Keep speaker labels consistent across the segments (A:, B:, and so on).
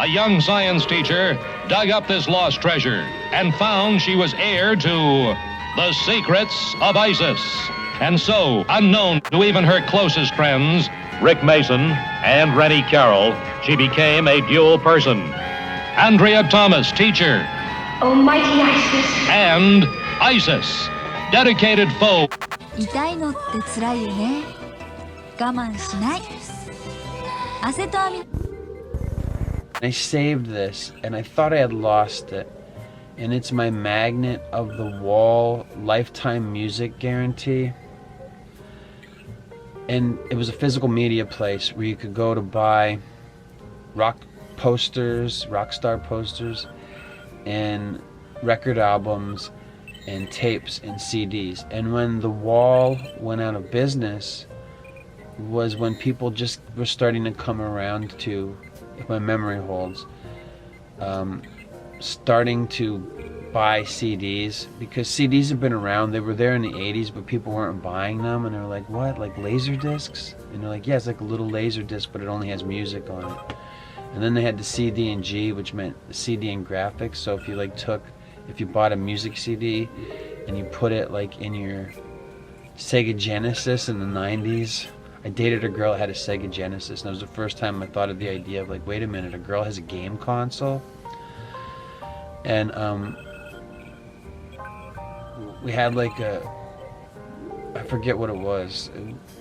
A: a young science teacher dug up this lost treasure and found she was heir to the secrets of ISIS. And so, unknown to even her closest friends, Rick Mason and Rennie Carroll, she became a dual person. Andrea Thomas, teacher.
B: Almighty ISIS.
A: And ISIS, dedicated foe.
C: 痛いのって辛いよね。我慢しない。アセトアミ。
D: I saved this and I thought I had lost it. And it's my magnet of the wall lifetime music guarantee. And it was a physical media place where you could go to buy rock posters, rock star posters, and record albums and tapes and CDs. And when the wall went out of business was when people just were starting to come around to, if my memory holds, starting to buy CDs, because CDs have been around. They were there in the 80s, but people weren't buying them, and they were like, what, like laser discs? And they're like, yeah, it's like a little laser disc, but it only has music on it. And then they had the CD and G, which meant CD and graphics. So if you bought a music CD and you put it like in your Sega Genesis in the 90s. I dated a girl that had a Sega Genesis, and it was the first time I thought of the idea of like, wait a minute, a girl has a game console? And we had like I forget what it was,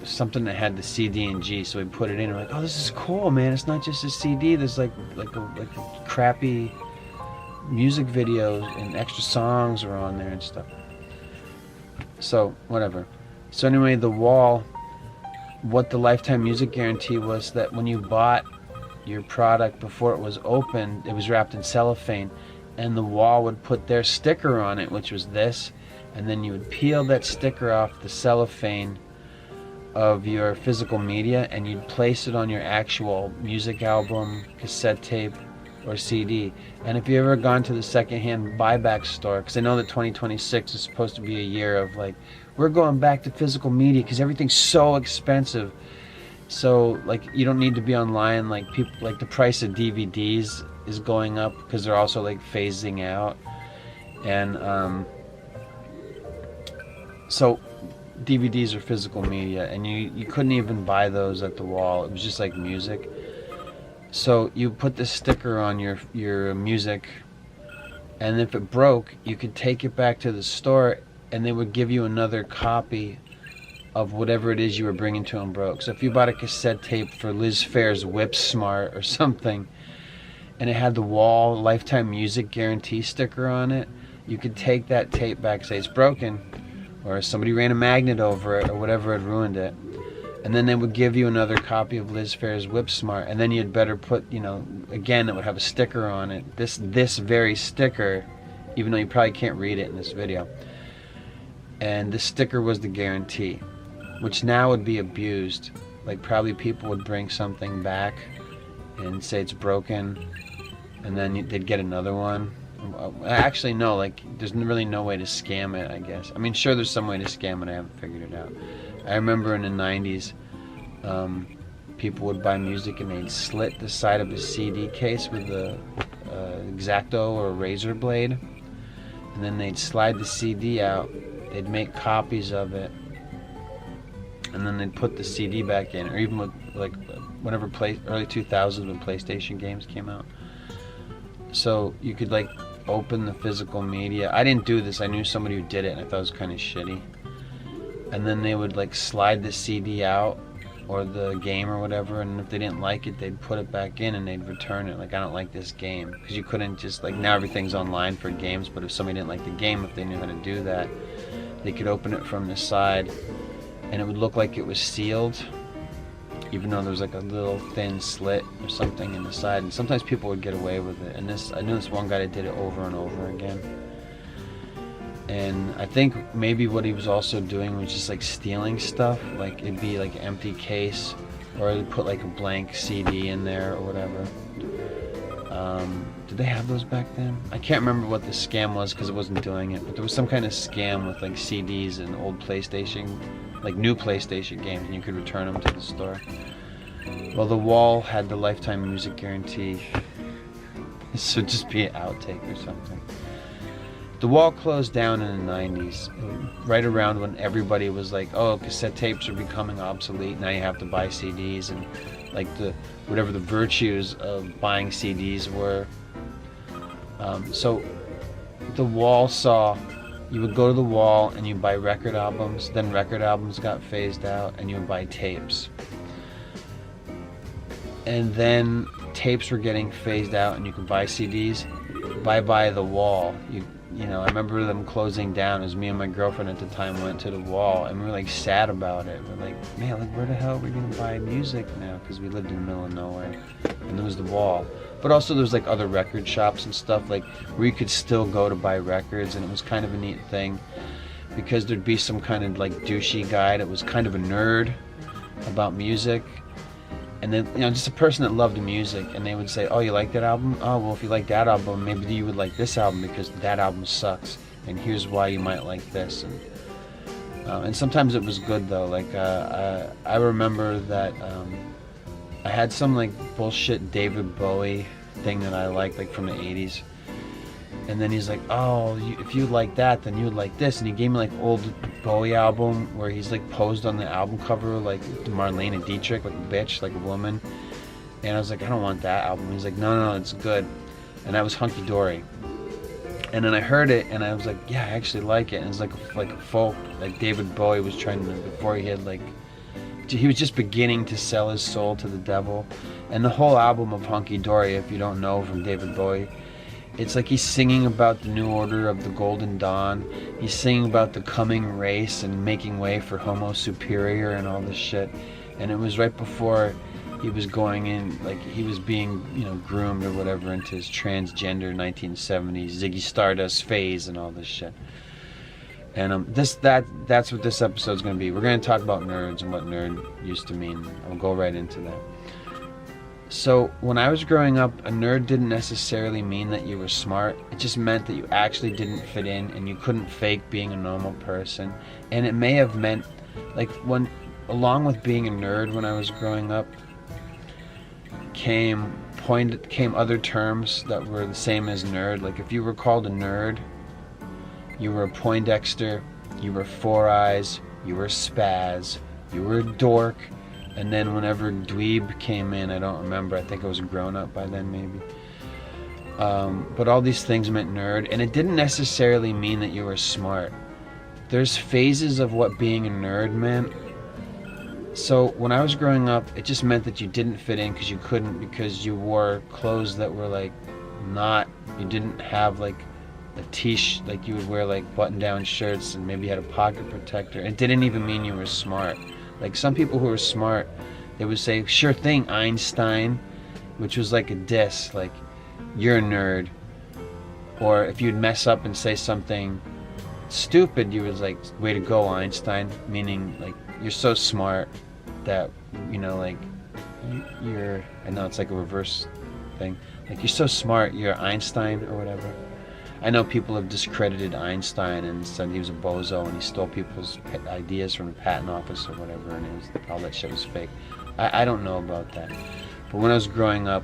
D: something that had the CD and G, so we put it in and we're like, oh, this is cool, man, it's not just a CD, there's like a crappy music videos and extra songs are on there and stuff. So whatever. So anyway, the wall, what the lifetime music guarantee was that when you bought your product before it was opened, it was wrapped in cellophane, and the wall would put their sticker on it, which was this, and then you would peel that sticker off the cellophane of your physical media and you'd place it on your actual music album, cassette tape, or CD. And if you ever gone to the secondhand buyback store, because I know that 2026 is supposed to be a year of like, we're going back to physical media because everything's so expensive. So like you don't need to be online, like people, like the price of DVDs is going up because they're also like phasing out. And so DVDs are physical media, and you couldn't even buy those at the wall. It was just like music. So you put this sticker on your music, and if it broke, you could take it back to the store and they would give you another copy of whatever it is you were bringing to them broke. So if you bought a cassette tape for Liz Phair's Whip Smart or something, and it had the wall lifetime music guarantee sticker on it, you could take that tape back, say it's broken, or somebody ran a magnet over it, or whatever had ruined it. And then they would give you another copy of Liz Phair's Whip Smart, and then you'd better put, again, it would have a sticker on it. This very sticker, even though you probably can't read it in this video. And this sticker was the guarantee, which now would be abused. Like probably people would bring something back and say it's broken, and then they'd get another one. Actually, no, like there's really no way to scam it, I guess. I mean, sure, there's some way to scam it, I haven't figured it out. I remember in the 90s, people would buy music and they'd slit the side of a CD case with a X-Acto or a razor blade, and then they'd slide the CD out, they'd make copies of it, and then they'd put the CD back in, or even with, like, whenever early 2000s when PlayStation games came out. So you could, like, open the physical media. I didn't do this, I knew somebody who did it, and I thought it was kind of shitty. And then they would like slide the CD out or the game or whatever, and if they didn't like it, they'd put it back in and they'd return it. Like, I don't like this game, because you couldn't just, like, now everything's online for games, but if somebody didn't like the game, if they knew how to do that, they could open it from the side and it would look like it was sealed, even though there was like a little thin slit or something in the side. And sometimes people would get away with it, and I knew this one guy that did it over and over again. And I think maybe what he was also doing was just like stealing stuff. Like it'd be like an empty case, or they'd put like a blank CD in there or whatever. Did they have those back then? I can't remember what the scam was because I wasn't doing it, but there was some kind of scam with like CDs and old PlayStation, like new PlayStation games, and you could return them to the store. Well, the wall had the lifetime music guarantee, So it'd just be an outtake or something. The wall closed down in the 90s, right around when everybody was like, oh, cassette tapes are becoming obsolete, now you have to buy CDs, and like whatever the virtues of buying CDs were. So the wall saw, you would go to the wall and you buy record albums, then record albums got phased out and you would buy tapes. And then tapes were getting phased out and you could buy CDs. Bye-bye the wall. You know, I remember them closing down as me and my girlfriend at the time went to the wall, and we were like sad about it. We're like, man, like where the hell are we gonna buy music now? Because we lived in the middle of nowhere, and there was the wall. But also there was like other record shops and stuff like where you could still go to buy records, and it was kind of a neat thing because there'd be some kind of like douchey guy that was kind of a nerd about music. And then, you know, just a person that loved music, and they would say, oh, you like that album? Oh, well, if you like that album, maybe you would like this album because that album sucks, and here's why you might like this. And sometimes it was good, though. Like, I remember that I had some, like, bullshit David Bowie thing that I liked, like, from the 80s. And then he's like, oh, if you like that, then you would like this. And he gave me, like, old Bowie album where he's, like, posed on the album cover like Marlene Dietrich, like a bitch, like a woman. And I was like, I don't want that album. He's like, no, it's good. And that was Hunky Dory. And then I heard it, and I was like, yeah, I actually like it. And it's like a folk, like David Bowie was trying to, before he had, like, he was just beginning to sell his soul to the devil. And the whole album of Hunky Dory, if you don't know, from David Bowie, it's like he's singing about the new order of the Golden Dawn. He's singing about the coming race and making way for Homo Superior and all this shit. And it was right before he was going in, like he was being, you know, groomed or whatever into his transgender 1970s Ziggy Stardust phase and all this shit. And that's what this episode's going to be. We're going to talk about nerds and what nerd used to mean. I'll go right into that. So when I was growing up, a nerd didn't necessarily mean that you were smart. It just meant that you actually didn't fit in and you couldn't fake being a normal person. And it may have meant, like, along with being a nerd when I was growing up, came other terms that were the same as nerd. Like if you were called a nerd, you were a Poindexter, you were Four Eyes, you were a spaz, you were a dork. And then whenever dweeb came in, I don't remember, I think I was grown up by then maybe. But all these things meant nerd, and it didn't necessarily mean that you were smart. There's phases of what being a nerd meant. So when I was growing up, it just meant that you didn't fit in because you couldn't, because you wore clothes that were like you didn't have like a t-shirt, like you would wear like button-down shirts and maybe had a pocket protector. It didn't even mean you were smart. Like some people who were smart, they would say, sure thing, Einstein, which was like a diss, like, you're a nerd. Or if you'd mess up and say something stupid, you was like, way to go, Einstein, meaning like, you're so smart that, you know, like, you're, I know it's like a reverse thing, like, you're so smart, you're Einstein or whatever. I know people have discredited Einstein and said he was a bozo and he stole people's ideas from the patent office or whatever, and all that shit was fake. I don't know about that. But when I was growing up,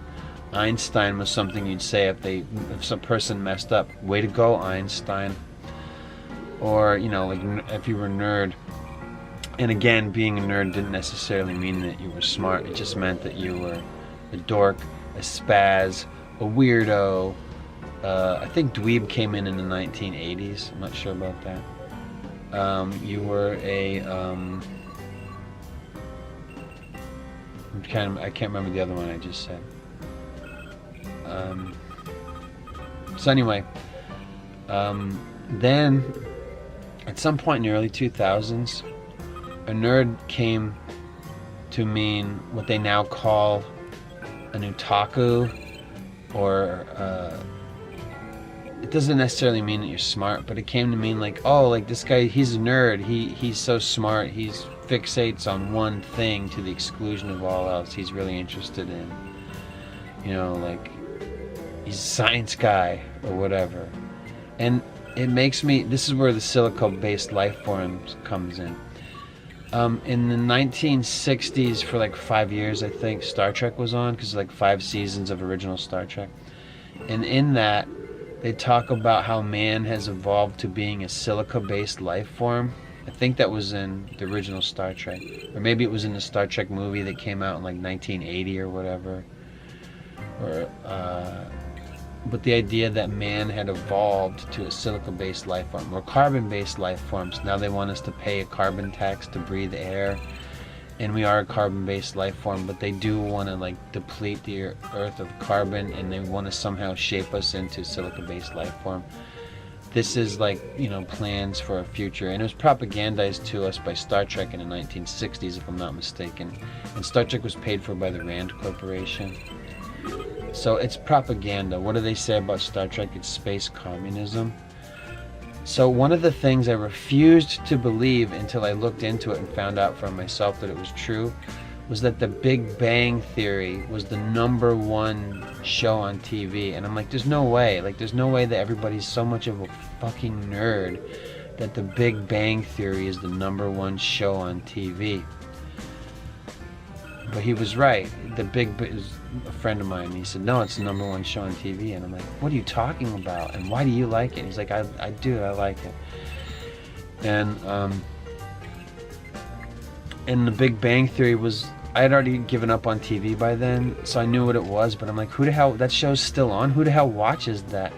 D: Einstein was something you'd say if some person messed up. Way to go, Einstein. Or, you know, like if you were a nerd. And again, being a nerd didn't necessarily mean that you were smart. It just meant that you were a dork, a spaz, a weirdo. I think dweeb came in the 1980s. I'm not sure about that. You were a I can't remember the other one I just said. So anyway, then at some point in the early 2000s, a nerd came to mean what they now call an otaku, or it doesn't necessarily mean that you're smart, but it came to mean like, oh, like this guy, he's a nerd, he's so smart, he's fixates on one thing to the exclusion of all else he's really interested in. You know, like, he's a science guy or whatever. And it makes me, this is where the Silica-based life forms comes in. In the 1960s, for like 5 years, I think, Star Trek was on, because like 5 seasons of original Star Trek. And in that, they talk about how man has evolved to being a silica-based life form. I think that was in the original Star Trek. Or maybe it was in the Star Trek movie that came out in like 1980 or whatever. But the idea that man had evolved to a silica-based life form or carbon-based life forms. Now they want us to pay a carbon tax to breathe air, and we are a carbon-based life form, but they do want to like deplete the earth of carbon, and they want to somehow shape us into silica-based life form. This is like, you know, plans for a future, and it was propagandized to us by Star Trek in the 1960s, if I'm not mistaken. And Star Trek was paid for by the Rand Corporation. So it's propaganda. What do they say about Star Trek? It's space communism. So one of the things I refused to believe until I looked into it and found out for myself that it was true was that the Big Bang Theory was the #1 show on TV. And I'm like, there's no way. Like, there's no way that everybody's so much of a fucking nerd that the Big Bang Theory is the #1 show on TV. But he was right. Is a friend of mine. He said, no, it's the #1 show on TV. And I'm like, what are you talking about? And why do you like it? He's like, I do. I like it. And the Big Bang Theory was, I had already given up on TV by then, so I knew what it was. But I'm like, who the hell? That show's still on. Who the hell watches that?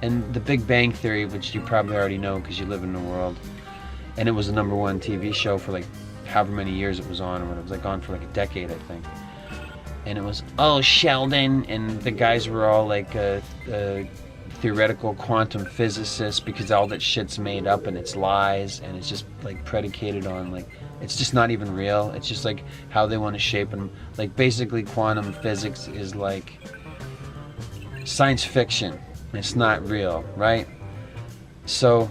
D: And the Big Bang Theory, which you probably already know because you live in the world, and it was the #1 TV show for like however many years it was on, or it was like on for like a decade, I think. And it was, oh, Sheldon, and the guys were all like theoretical quantum physicists, because all that shit's made up and it's lies, and it's just like predicated on like, it's just not even real. It's just like how they want to shape them. Like basically quantum physics is like science fiction. It's not real, right? So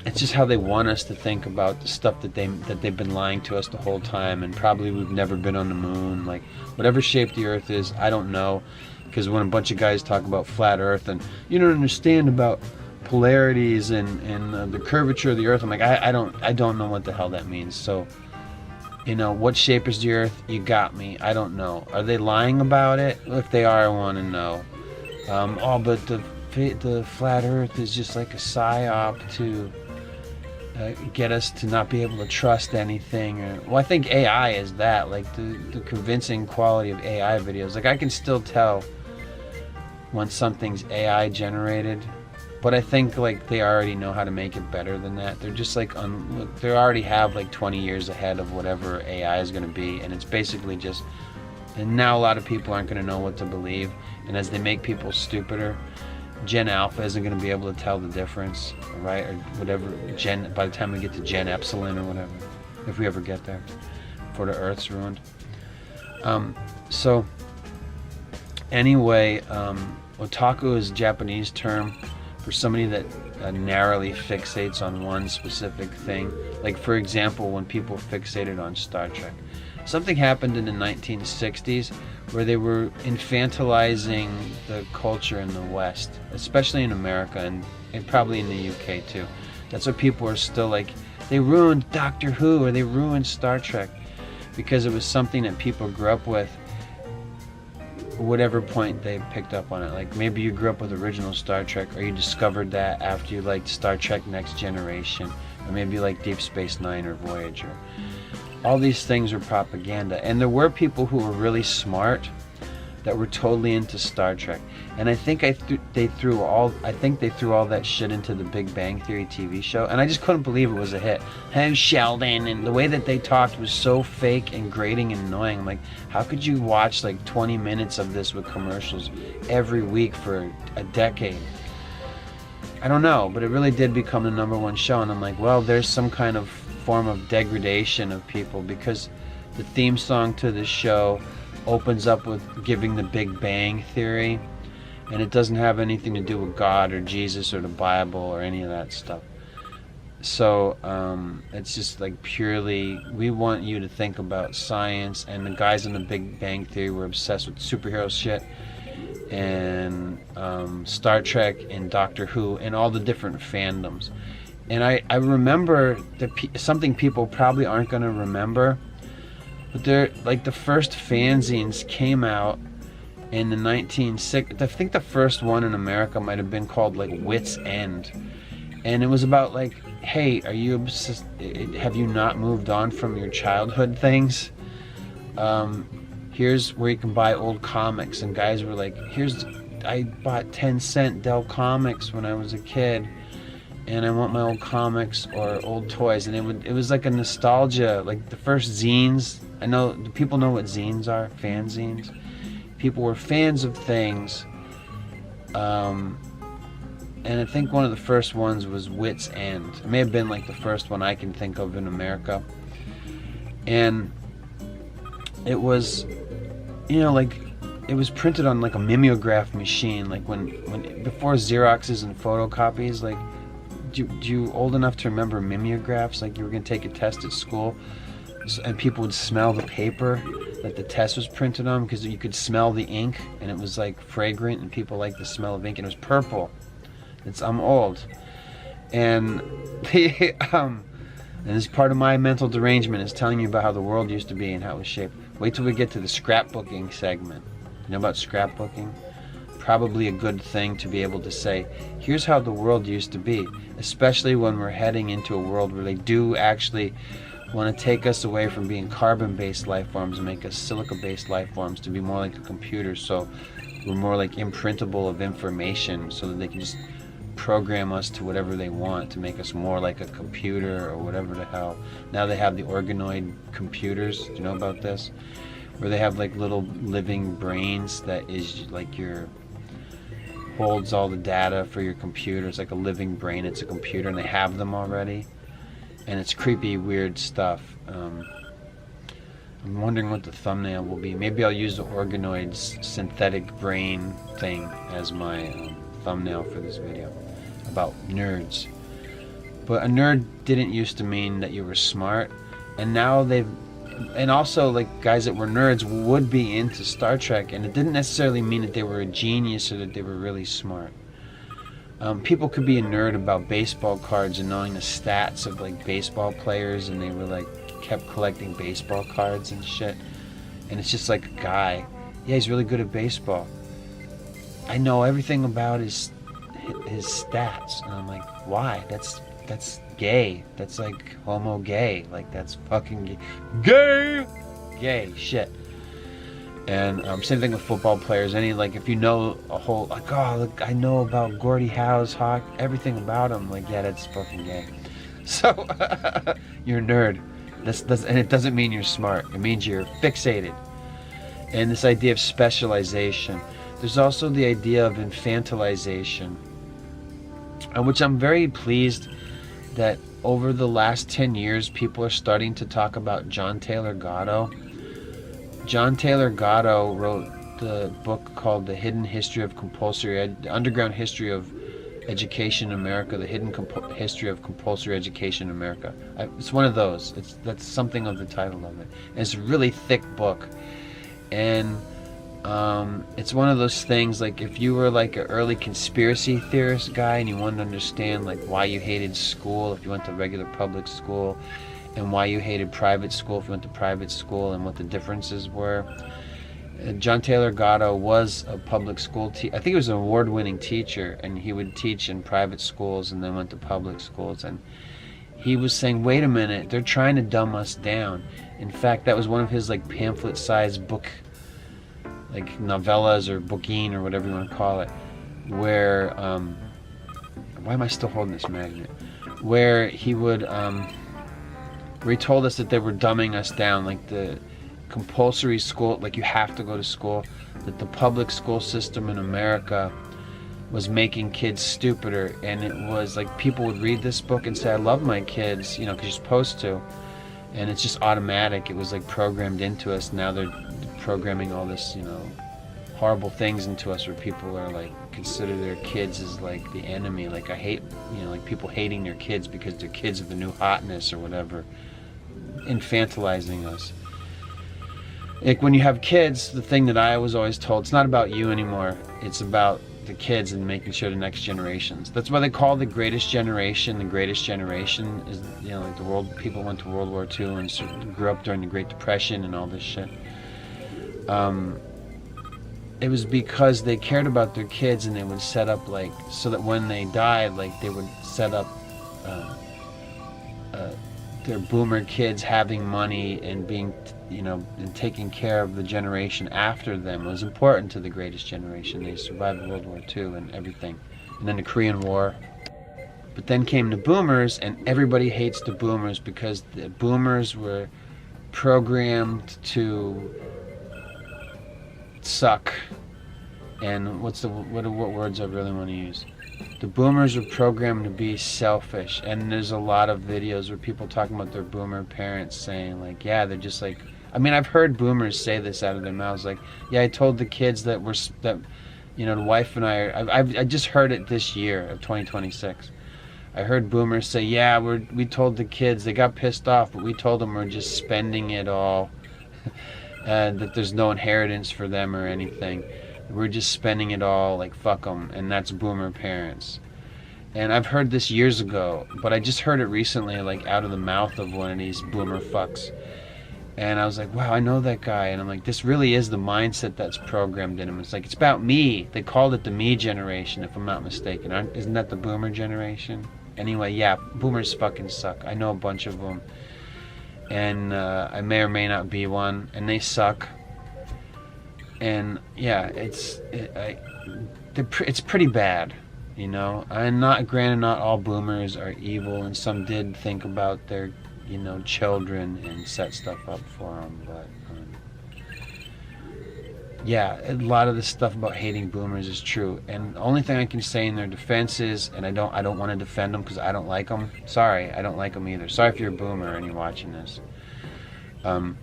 D: it's just how they want us to think about the stuff that they've been lying to us the whole time, and probably we've never been on the moon. Like whatever shape the Earth is, I don't know, because when a bunch of guys talk about flat Earth and you don't understand about polarities and the curvature of the Earth, I'm like, I don't know what the hell that means. So, you know, what shape is the Earth? You got me. I don't know. Are they lying about it? If they are, I want to know. But the flat Earth is just like a psyop to get us to not be able to trust anything. Well, I think AI is that, like the convincing quality of AI videos. Like I can still tell when something's AI generated, but I think like they already know how to make it better than that. They're just like they already have like 20 years ahead of whatever AI is going to be, and it's basically just, and now a lot of people aren't going to know what to believe, and as they make people stupider, Gen Alpha isn't going to be able to tell the difference, right? Or whatever, by the time we get to Gen Epsilon or whatever, if we ever get there, before the Earth's ruined. So, anyway, otaku is a Japanese term for somebody that narrowly fixates on one specific thing. Like, for example, when people fixated on Star Trek. Something happened in the 1960s where they were infantilizing the culture in the West, especially in America and probably in the UK too. That's why people are still like, they ruined Doctor Who or they ruined Star Trek, because it was something that people grew up with, whatever point they picked up on it. Like maybe you grew up with original Star Trek, or you discovered that after you liked Star Trek Next Generation, or maybe you like Deep Space Nine or Voyager. All these things are propaganda, and there were people who were really smart that were totally into Star Trek, and I think they threw all that shit into the Big Bang Theory TV show, and I just couldn't believe it was a hit. Hey Sheldon, and the way that they talked was so fake and grating and annoying. I'm like, how could you watch like 20 minutes of this with commercials every week for a decade? I don't know, but it really did become the #1 show, and I'm like, well, there's some kind of form of degradation of people, because the theme song to this show opens up with giving the Big Bang Theory, and it doesn't have anything to do with God or Jesus or the Bible or any of that stuff. So it's just like purely, we want you to think about science, and the guys in the Big Bang Theory were obsessed with superhero shit and Star Trek and Doctor Who and all the different fandoms. And I remember something people probably aren't going to remember, but they're like the first fanzines came out in the 1960s. I think the first one in America might have been called like Wit's End, and it was about like, hey, are you have you not moved on from your childhood things? Here's where you can buy old comics, and guys were like, I bought 10-cent Dell comics when I was a kid, and I want my old comics or old toys. And it was like a nostalgia, like the first zines. I know people know what zines are, fanzines. People were fans of things, and I think one of the first ones was Wit's End. It may have been like the first one I can think of in America, and it was, like, it was printed on like a mimeograph machine, like when before Xeroxes and photocopies. Like, do you old enough to remember mimeographs? Like, you were gonna take a test at school, and people would smell the paper that the test was printed on, because you could smell the ink, and it was like fragrant, and people liked the smell of ink, and it was purple. I'm old, and and this is part of my mental derangement, is telling you about how the world used to be and how it was shaped. Wait till we get to the scrapbooking segment. You know about scrapbooking? Probably a good thing to be able to say, here's how the world used to be, especially when we're heading into a world where they do actually want to take us away from being carbon-based life forms and make us silica-based life forms to be more like a computer, so we're more like imprintable of information, so that they can just program us to whatever they want to make us more like a computer or whatever the hell. Now they have the organoid computers. Do you know about this? Where they have like little living brains that is like holds all the data for your computer. It's like a living brain. It's a computer, and they have them already. And it's creepy, weird stuff. I'm wondering what the thumbnail will be. Maybe I'll use the organoid's synthetic brain thing as my thumbnail for this video about nerds. But a nerd didn't used to mean that you were smart, and now and also like guys that were nerds would be into Star Trek, and it didn't necessarily mean that they were a genius or that they were really smart. People could be a nerd about baseball cards and knowing the stats of like baseball players, and they were like kept collecting baseball cards and shit, and it's just like a guy, yeah, he's really good at baseball, I know everything about his stats, and I'm like, why? That's gay. That's like homo gay. Like, that's fucking gay shit. And same thing with football players. Like, if you know a whole, like, oh, look, I know about Gordie Howe's everything about him. Like, yeah, that's fucking gay. So you're a nerd. And it doesn't mean you're smart. It means you're fixated. And this idea of specialization. There's also the idea of infantilization, which I'm very pleased that over the last 10 years, people are starting to talk about John Taylor Gatto. John Taylor Gatto wrote the book called The Hidden History of the Underground History of Education in America, The Hidden History of Compulsory Education in America. It's one of those. That's something of the title of it. And it's a really thick book. And it's one of those things, like, if you were like an early conspiracy theorist guy and you wanted to understand like why you hated school if you went to regular public school, and why you hated private school if you went to private school, and what the differences were. John Taylor Gatto was a public school teacher. I think he was an award-winning teacher, and he would teach in private schools and then went to public schools. And he was saying, wait a minute, they're trying to dumb us down. In fact, that was one of his like pamphlet-sized book, like novellas or bookine or whatever you want to call it, where why am I still holding this magnet? Where he would where he told us that they were dumbing us down, like the compulsory school, like you have to go to school, that the public school system in America was making kids stupider. And it was like people would read this book and say, I love my kids, because you're supposed to, and it's just automatic. It was like programmed into us. Now they're programming all this horrible things into us, where people are like consider their kids as like the enemy. Like, I hate like people hating their kids because they're kids of the new hotness or whatever, infantilizing us. Like, when you have kids, the thing that I was always told, it's not about you anymore, it's about the kids and making sure the next generations. That's why they call the greatest generation is like the world. People went to World War II and grew up during the Great Depression and all this shit. it was because they cared about their kids, and they would set up like, so that when they died, like they would set up their boomer kids having money and being, and taking care of the generation after them was important to the greatest generation. They survived World War II and everything, and then the Korean War. But then came the boomers, and everybody hates the boomers because the boomers were programmed to suck. And what words I really want to use? The boomers were programmed to be selfish, and there's a lot of videos where people talking about their boomer parents saying like, yeah, they're just like, I mean, I've heard boomers say this out of their mouths, like, yeah, I told the kids that the wife and I just heard it this year of 2026. I heard boomers say, yeah, we told the kids, they got pissed off, but we told them we're just spending it all, that there's no inheritance for them or anything. We're just spending it all, like, fuck them, and that's boomer parents. And I've heard this years ago, but I just heard it recently, like, out of the mouth of one of these boomer fucks. And I was like, wow, I know that guy. And I'm like, this really is the mindset that's programmed in him. It's like, it's about me. They called it the me generation, if I'm not mistaken. Isn't that the boomer generation? Anyway, yeah, boomers fucking suck. I know a bunch of them. And I may or may not be one, and they suck. And yeah, it's pretty bad, And not all boomers are evil, and some did think about their, children and set stuff up for them. But yeah, a lot of the stuff about hating boomers is true. And the only thing I can say in their defense is, and I don't want to defend them because I don't like them. Sorry, I don't like them either. Sorry if you're a boomer and you're watching this. But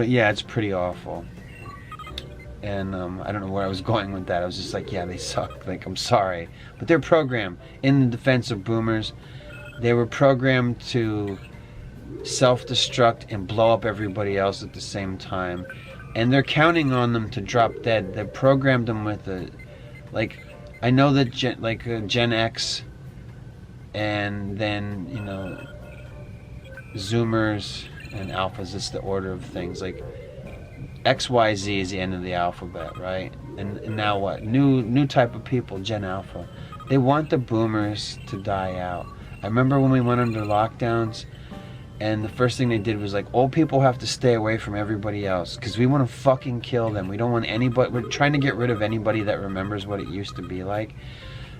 D: yeah, it's pretty awful. And I don't know where I was going with that. I was just like, yeah, they suck. Like, I'm sorry. But they're programmed. In the defense of boomers, they were programmed to self-destruct and blow up everybody else at the same time. And they're counting on them to drop dead. They programmed them with I know that Gen X and then, Zoomers and Alphas, it's the order of things. Like, XYZ is the end of the alphabet, right? And now what? New type of people, Gen Alpha. They want the boomers to die out. I remember when we went under lockdowns, and the first thing they did was like, old people have to stay away from everybody else because we want to fucking kill them. We don't want anybody. We're trying to get rid of anybody that remembers what it used to be like,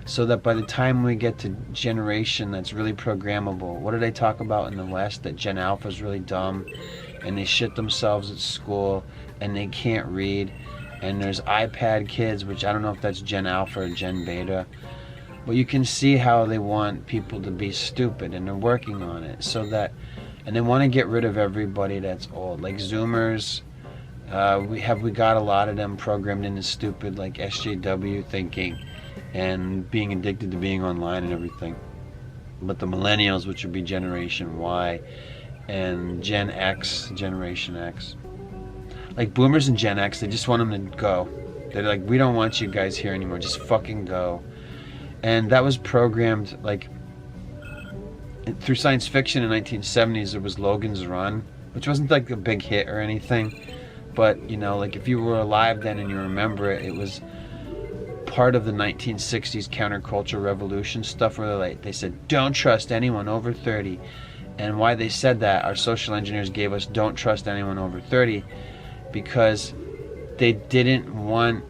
D: so that by the time we get to generation that's really programmable. What did I talk about in the West? That Gen Alpha is really dumb, and they shit themselves at school, and they can't read, and there's iPad kids, which I don't know if that's Gen Alpha or Gen Beta, but you can see how they want people to be stupid, and they're working on it, and they want to get rid of everybody that's old, like Zoomers. We got a lot of them programmed into stupid, like SJW thinking, and being addicted to being online and everything. But the millennials, which would be Generation Y, and Gen X, Generation X, like boomers and Gen X, they just want them to go. They're like, we don't want you guys here anymore, just fucking go. And that was programmed, like, through science fiction in the 1970s. There was Logan's Run, which wasn't like a big hit or anything, but like if you were alive then and you remember it, it was part of the 1960s counterculture revolution stuff, where they said, don't trust anyone over 30. And why they said that, our social engineers gave us don't trust anyone over 30, because they didn't want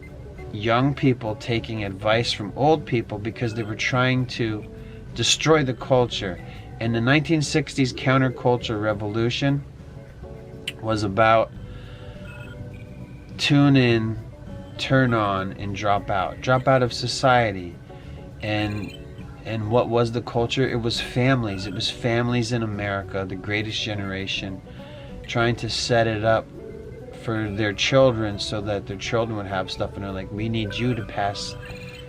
D: young people taking advice from old people, because they were trying to destroy the culture. And the 1960s counterculture revolution was about tune in, turn on, and drop out of society. And what was the culture? It was families. It was families in America, the greatest generation, trying to set it up for their children so that their children would have stuff. And they're like, we need you to pass,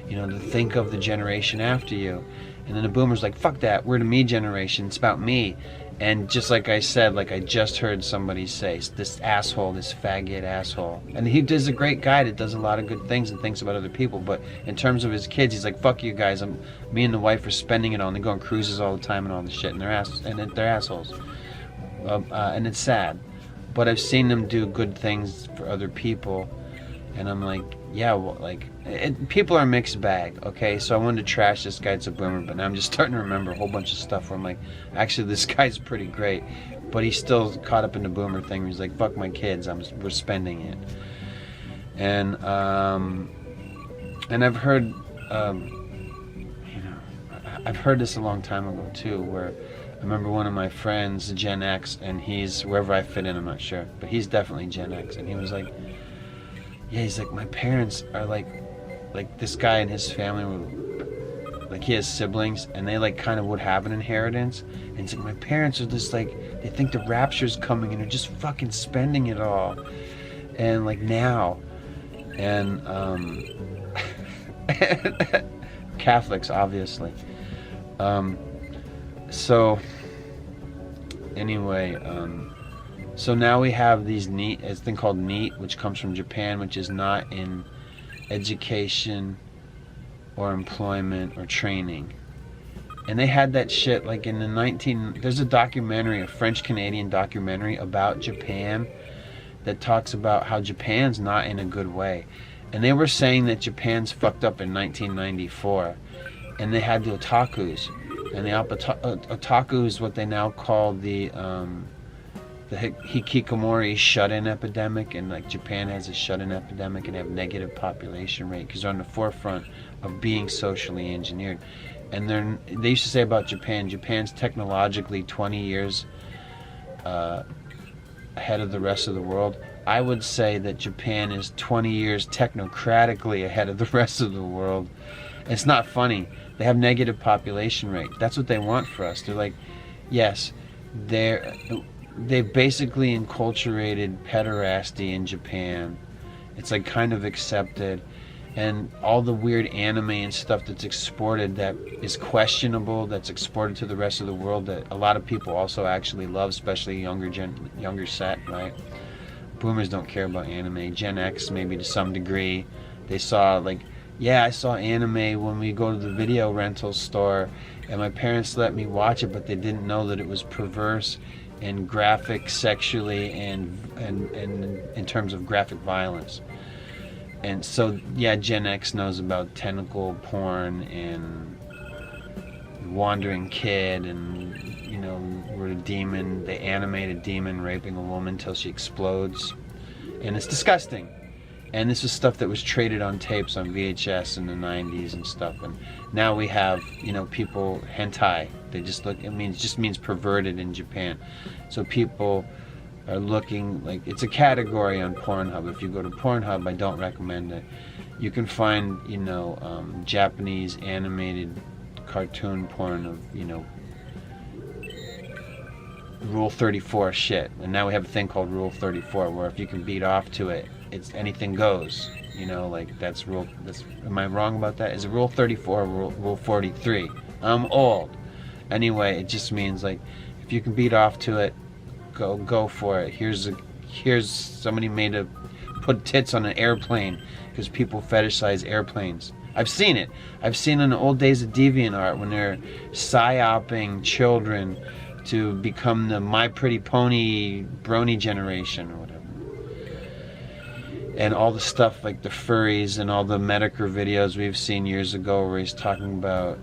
D: to think of the generation after you. And then the boomers like, fuck that, we're the me generation, it's about me. And just like I said, like I just heard somebody say, this asshole, this faggot asshole. And he is a great guy that does a lot of good things and thinks about other people, but in terms of his kids, he's like, fuck you guys, me and the wife are spending it all, and they go on cruises all the time and all this shit, and they're assholes. And it's sad. But I've seen them do good things for other people. And I'm like, yeah, well, like, people are mixed bag, okay? So I wanted to trash this guy, it's a boomer, but now I'm just starting to remember a whole bunch of stuff where I'm like, actually, this guy's pretty great. But he's still caught up in the boomer thing where he's like, fuck my kids, we're spending it. And I've heard, I've heard this a long time ago, too, where I remember one of my friends, Gen X, and he's, wherever I fit in, I'm not sure, but he's definitely Gen X, and he was like, yeah, he's like, my parents are like this guy and his family were, like, he has siblings, and they, like, kind of would have an inheritance, and he's like, my parents are just, like, they think the rapture's coming, and they're just fucking spending it all, and, like, now, and, Catholics, obviously, so, anyway, so now we have these NEET, a thing called NEET, which comes from Japan, which is not in education or employment or training. And they had that shit like in the there's a documentary, a French-Canadian documentary about Japan that talks about how Japan's not in a good way. And they were saying that Japan's fucked up in 1994. And they had the otakus. And the otaku is what they now call the hikikomori shut-in epidemic, and like Japan has a shut-in epidemic and they have negative population rate because they're on the forefront of being socially engineered. And they used to say about Japan's technologically 20 years ahead of the rest of the world. I would say that Japan is 20 years technocratically ahead of the rest of the world. It's not funny. They have negative population rate. That's what they want for us. They're like, yes, they've basically enculturated pederasty in Japan. It's like kind of accepted. And all the weird anime and stuff that's exported that is questionable, that's exported to the rest of the world, that a lot of people also actually love, especially younger set, right? Boomers don't care about anime. Gen X maybe to some degree. They saw like, yeah, I saw anime when we go to the video rental store, and my parents let me watch it, but they didn't know that it was perverse and graphic sexually and in terms of graphic violence. And so, yeah, Gen X knows about tentacle porn and wandering kid and, you know, where a demon, they animate a demon raping a woman till she explodes. And it's disgusting. And this is stuff that was traded on tapes on VHS in the 90s and stuff. And now we have, you know, people, hentai. They just look, it just means perverted in Japan. So people are looking, like, it's a category on Pornhub. If you go to Pornhub, I don't recommend it. You can find, you know, Japanese animated cartoon porn of, you know, Rule 34 shit. And now we have a thing called Rule 34, where if you can beat off to it, it's anything goes. You know, like, that's rule, am I wrong about that? Is it Rule 34 or Rule 43? I'm old. Anyway, it just means, like, if you can beat off to it, go for it. Here's somebody put tits on an airplane because people fetishize airplanes. I've seen it. I've seen in the old days of DeviantArt when they're psyoping children to become the My Pretty Pony brony generation or whatever. And all the stuff like the furries and all the Medicare videos we've seen years ago where he's talking about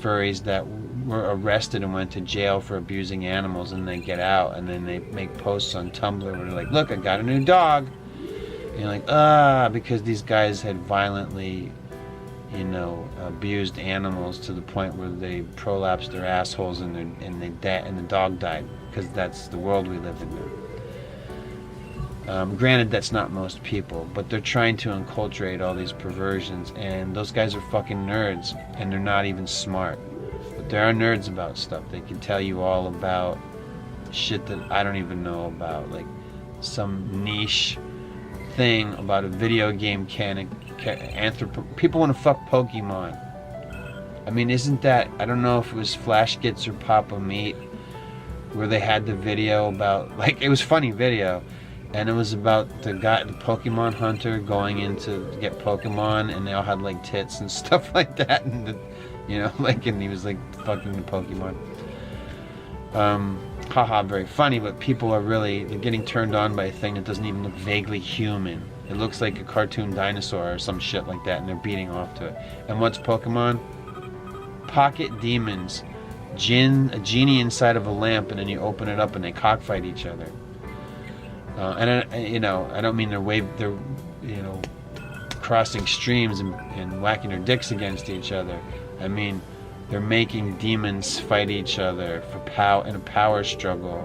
D: furries that were arrested and went to jail for abusing animals, and they get out and then they make posts on Tumblr where they're like, look, I got a new dog. And you're like, because these guys had violently, you know, abused animals to the point where they prolapsed their assholes and the dog died, because that's the world we live in now. Granted, that's not most people, but they're trying to enculturate all these perversions, and those guys are fucking nerds, and they're not even smart. But there are nerds about stuff. They can tell you all about shit that I don't even know about, like some niche thing about a video game people want to fuck Pokemon. I mean, isn't that, I don't know if it was Flash Gits or Papa Meat, where they had the video about, like, it was funny video, and it was about the guy, the Pokemon hunter, going in to get Pokemon, and they all had like tits and stuff like that, and you know, like, and he was like fucking the Pokemon. Haha, very funny, but people are they're getting turned on by a thing that doesn't even look vaguely human. It looks like a cartoon dinosaur or some shit like that, and they're beating off to it. And what's Pokemon? Pocket demons. A genie inside of a lamp, and then you open it up and they cockfight each other. I don't mean they're crossing streams and whacking their dicks against each other. I mean, they're making demons fight each other for in a power struggle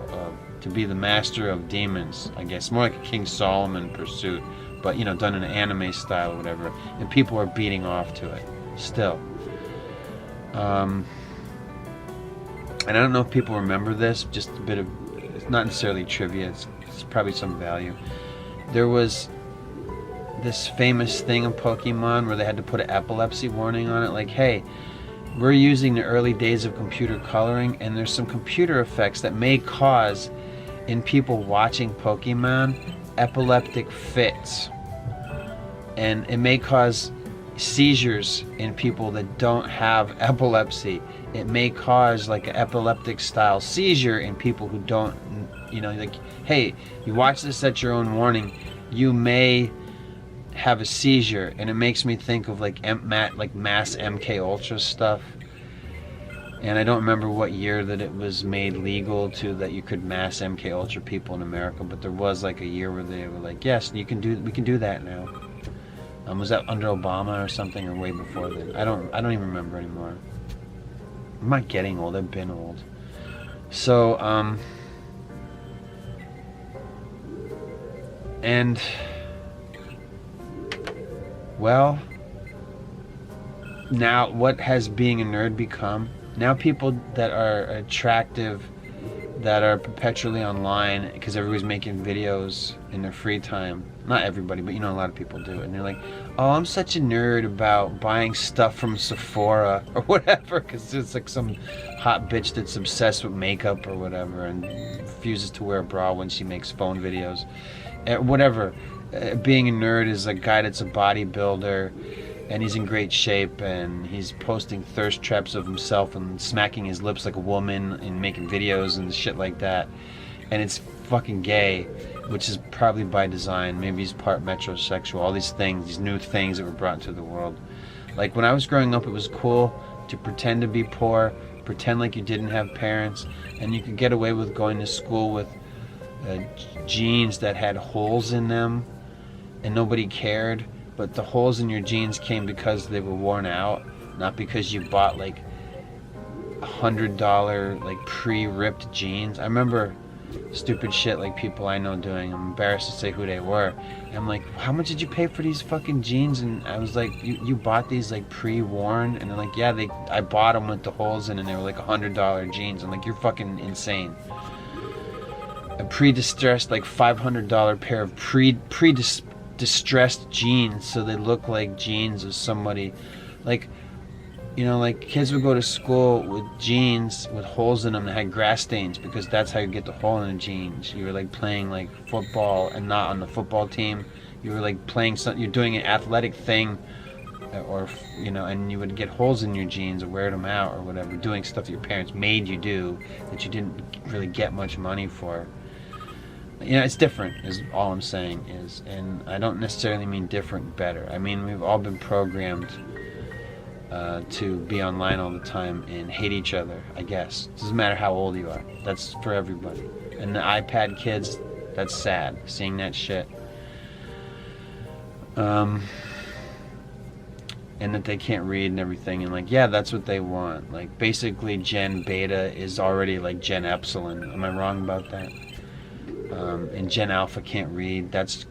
D: to be the master of demons. I guess more like a King Solomon pursuit, but done in an anime style or whatever. And people are beating off to it still. And I don't know if people remember this. Just a bit of, it's not necessarily trivia. It's probably some value. There was this famous thing in Pokemon where they had to put an epilepsy warning on it, like, hey, we're using the early days of computer coloring, and there's some computer effects that may cause, in people watching Pokemon, epileptic fits. And it may cause seizures in people that don't have epilepsy. It may cause like an epileptic style seizure in people who don't, like, hey, you watch this at your own warning, you may have a seizure. And it makes me think of like mass MK Ultra stuff. And I don't remember what year that it was made legal that you could mass MK Ultra people in America, but there was like a year where they were like, yes, we can do that now. Was that under Obama or something, or way before then? I don't even remember anymore. I'm not getting old. I've been old. So, and, well, now what has being a nerd become? Now people that are attractive, that are perpetually online, because everybody's making videos in their free time. Not everybody, but a lot of people do. And they're like, oh, I'm such a nerd about buying stuff from Sephora or whatever, because it's like some hot bitch that's obsessed with makeup or whatever and refuses to wear a bra when she makes phone videos. Whatever. Being a nerd is a guy that's a bodybuilder, and he's in great shape, and he's posting thirst traps of himself and smacking his lips like a woman and making videos and shit like that. And it's fucking gay, which is probably by design. Maybe he's part metrosexual. All these things, these new things that were brought into the world. Like when I was growing up, it was cool to pretend to be poor, pretend like you didn't have parents, and you could get away with going to school with jeans that had holes in them, and nobody cared. But the holes in your jeans came because they were worn out, not because you bought like $100 like pre-ripped jeans. I remember stupid shit like people I know doing. I'm embarrassed to say who they were. And I'm like, how much did you pay for these fucking jeans? And I was like, you bought these like pre-worn? And they're like, yeah, I bought them with the holes in, and they were like $100 jeans. I'm like, you're fucking insane. A pre-distressed like $500 pair of distressed jeans, so they look like jeans of somebody, like like kids would go to school with jeans with holes in them that had grass stains, because that's how you get the hole in the jeans. You were like playing like football and not on the football team. You were like playing something, you're doing an athletic thing, or and you would get holes in your jeans or wear them out or whatever, doing stuff that your parents made you do that you didn't really get much money for. It's different, is all I'm saying is, and I don't necessarily mean different better. I mean, we've all been programmed to be online all the time and hate each other, I guess. It doesn't matter how old you are. That's for everybody. And the iPad kids, that's sad, seeing that shit. And that they can't read and everything, and like, yeah, that's what they want. Like, basically Gen Beta is already like Gen Epsilon. Am I wrong about that? And Gen Alpha can't read. That's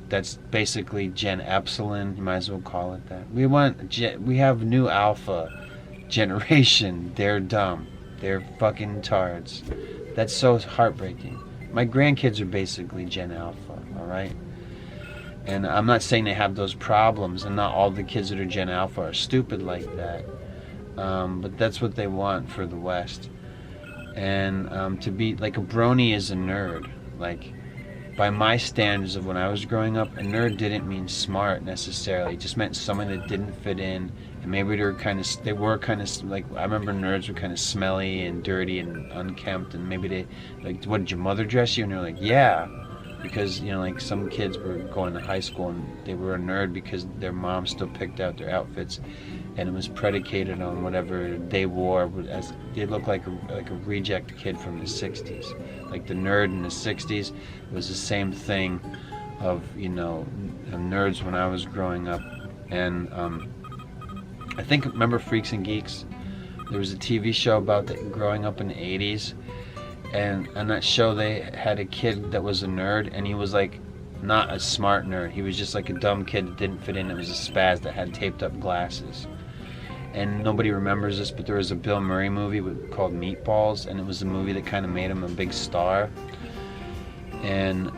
D: basically Gen Epsilon. You might as well call it that. We have new Alpha generation. They're dumb. They're fucking tards. That's so heartbreaking. My grandkids are basically Gen Alpha. All right. And I'm not saying they have those problems, and not all the kids that are Gen Alpha are stupid like that. But that's what they want for the West. And to be like a brony is a nerd. Like, by my standards of when I was growing up, a nerd didn't mean smart necessarily. It just meant someone that didn't fit in, and maybe they were kind of like, I remember nerds were kind of smelly and dirty and unkempt, and maybe they like, what, did your mother dress you? And they're like, yeah. because like some kids were going to high school and they were a nerd because their mom still picked out their outfits, and it was predicated on whatever they wore. As they looked like a reject kid from the '60s, like the nerd in the '60s was the same thing of nerds when I was growing up. And I think, remember Freaks and Geeks? There was a TV show about growing up in the '80s. And on that show, they had a kid that was a nerd, and he was like not a smart nerd. He was just like a dumb kid that didn't fit in. It was a spaz that had taped up glasses. And nobody remembers this, but there was a Bill Murray movie called Meatballs, and it was a movie that kind of made him a big star. And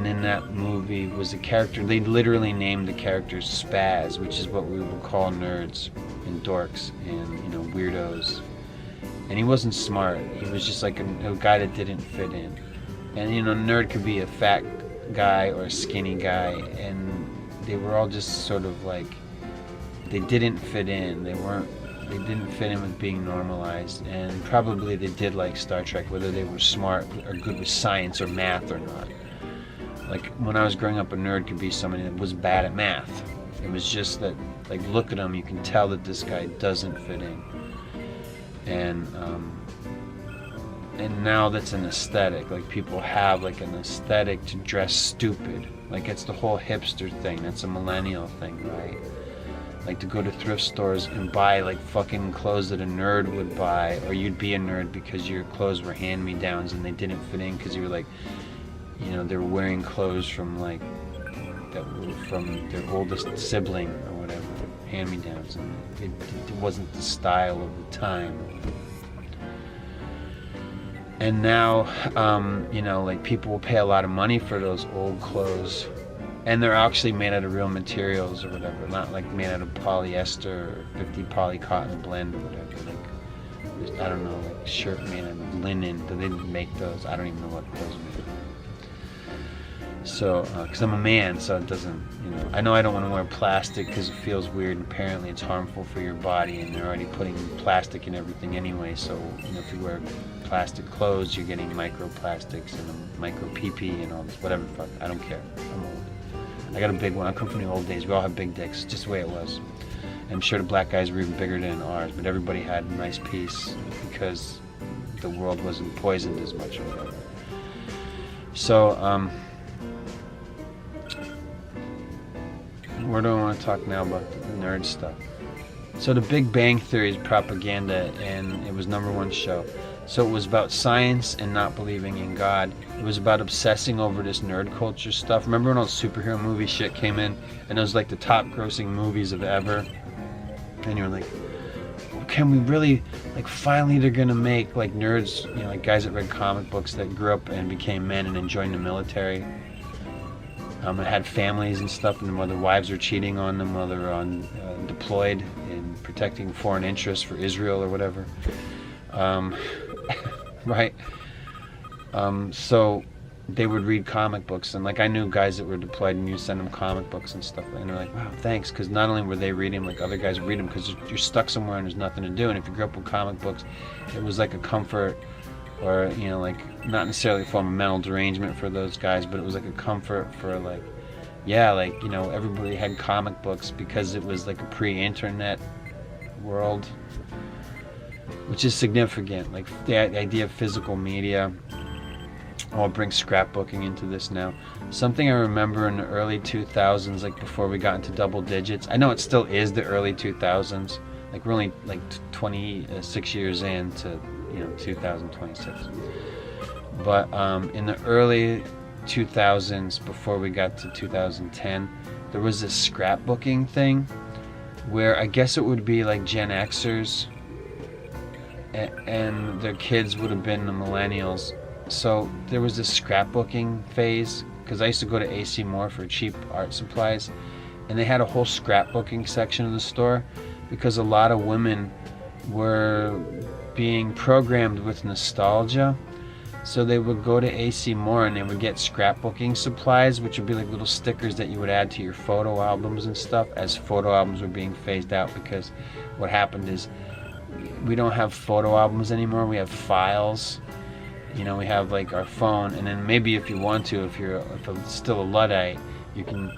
D: in that movie was a character, they literally named the character Spaz, which is what we would call nerds and dorks and weirdos. And he wasn't smart. He was just like a guy that didn't fit in. And a nerd could be a fat guy or a skinny guy, and they were all just sort of like, they didn't fit in. They didn't fit in with being normalized, and probably they did like Star Trek, whether they were smart or good with science or math or not. Like when I was growing up, a nerd could be somebody that was bad at math. It was just that, like, look at him, you can tell that this guy doesn't fit in. And now that's an aesthetic. Like, people have like an aesthetic to dress stupid. Like, it's the whole hipster thing. That's a millennial thing, right? Like to go to thrift stores and buy like fucking clothes that a nerd would buy, or you'd be a nerd because your clothes were hand-me-downs and they didn't fit in because you were like, they were wearing clothes from like that were from their oldest sibling or whatever, hand-me-downs, and it wasn't the style of the time. And now, like people will pay a lot of money for those old clothes, and they're actually made out of real materials or whatever, not like made out of polyester or 50 poly cotton blend or whatever. Like, I don't know, like shirt made out of linen. They didn't make those. I don't even know what those made. So, because I'm a man, so it doesn't, I know I don't want to wear plastic because it feels weird, and apparently it's harmful for your body, and they're already putting plastic in everything anyway. So, if you wear plastic clothes, you're getting microplastics and micro PP and all this, whatever. Fuck, I don't care. I'm old. I got a big one. I come from the old days. We all have big dicks. It's just the way it was. And I'm sure the black guys were even bigger than ours, but everybody had a nice piece because the world wasn't poisoned as much or whatever. So, where do I want to talk now about the nerd stuff? So the Big Bang Theory is propaganda, and it was #1 show. So it was about science and not believing in God. It was about obsessing over this nerd culture stuff. Remember when all the superhero movie shit came in, and it was like the top grossing movies of ever? And you're like, can we really, like, finally they're gonna make like nerds, like guys that read comic books that grew up and became men and then joined the military. And had families and stuff, and while their wives were cheating on them while they were on deployed in protecting foreign interests for Israel or whatever. Right? So they would read comic books, and like I knew guys that were deployed, and you send them comic books and stuff, and they're like, wow, thanks, because not only were they reading, like other guys would read them because you're stuck somewhere and there's nothing to do. And if you grew up with comic books, it was like a comfort, or like not necessarily a form of mental derangement for those guys, but it was like a comfort for like, yeah, like everybody had comic books because it was like a pre-internet world, which is significant. Like the idea of physical media. I'll bring scrapbooking into this now. Something I remember in the early 2000s, like before we got into double digits. I know it still is the early 2000s. Like we're only like 26 years into 2026. But in the early 2000s, before we got to 2010, there was this scrapbooking thing where I guess it would be like Gen Xers and their kids would have been the millennials. So there was this scrapbooking phase, because I used to go to AC Moore for cheap art supplies, and they had a whole scrapbooking section of the store because a lot of women were being programmed with nostalgia. So they would go to AC Moore and they would get scrapbooking supplies, which would be like little stickers that you would add to your photo albums and stuff, as photo albums were being phased out, because what happened is we don't have photo albums anymore, we have files. You know, we have like our phone, and then maybe if you want to, if it's still a Luddite, you can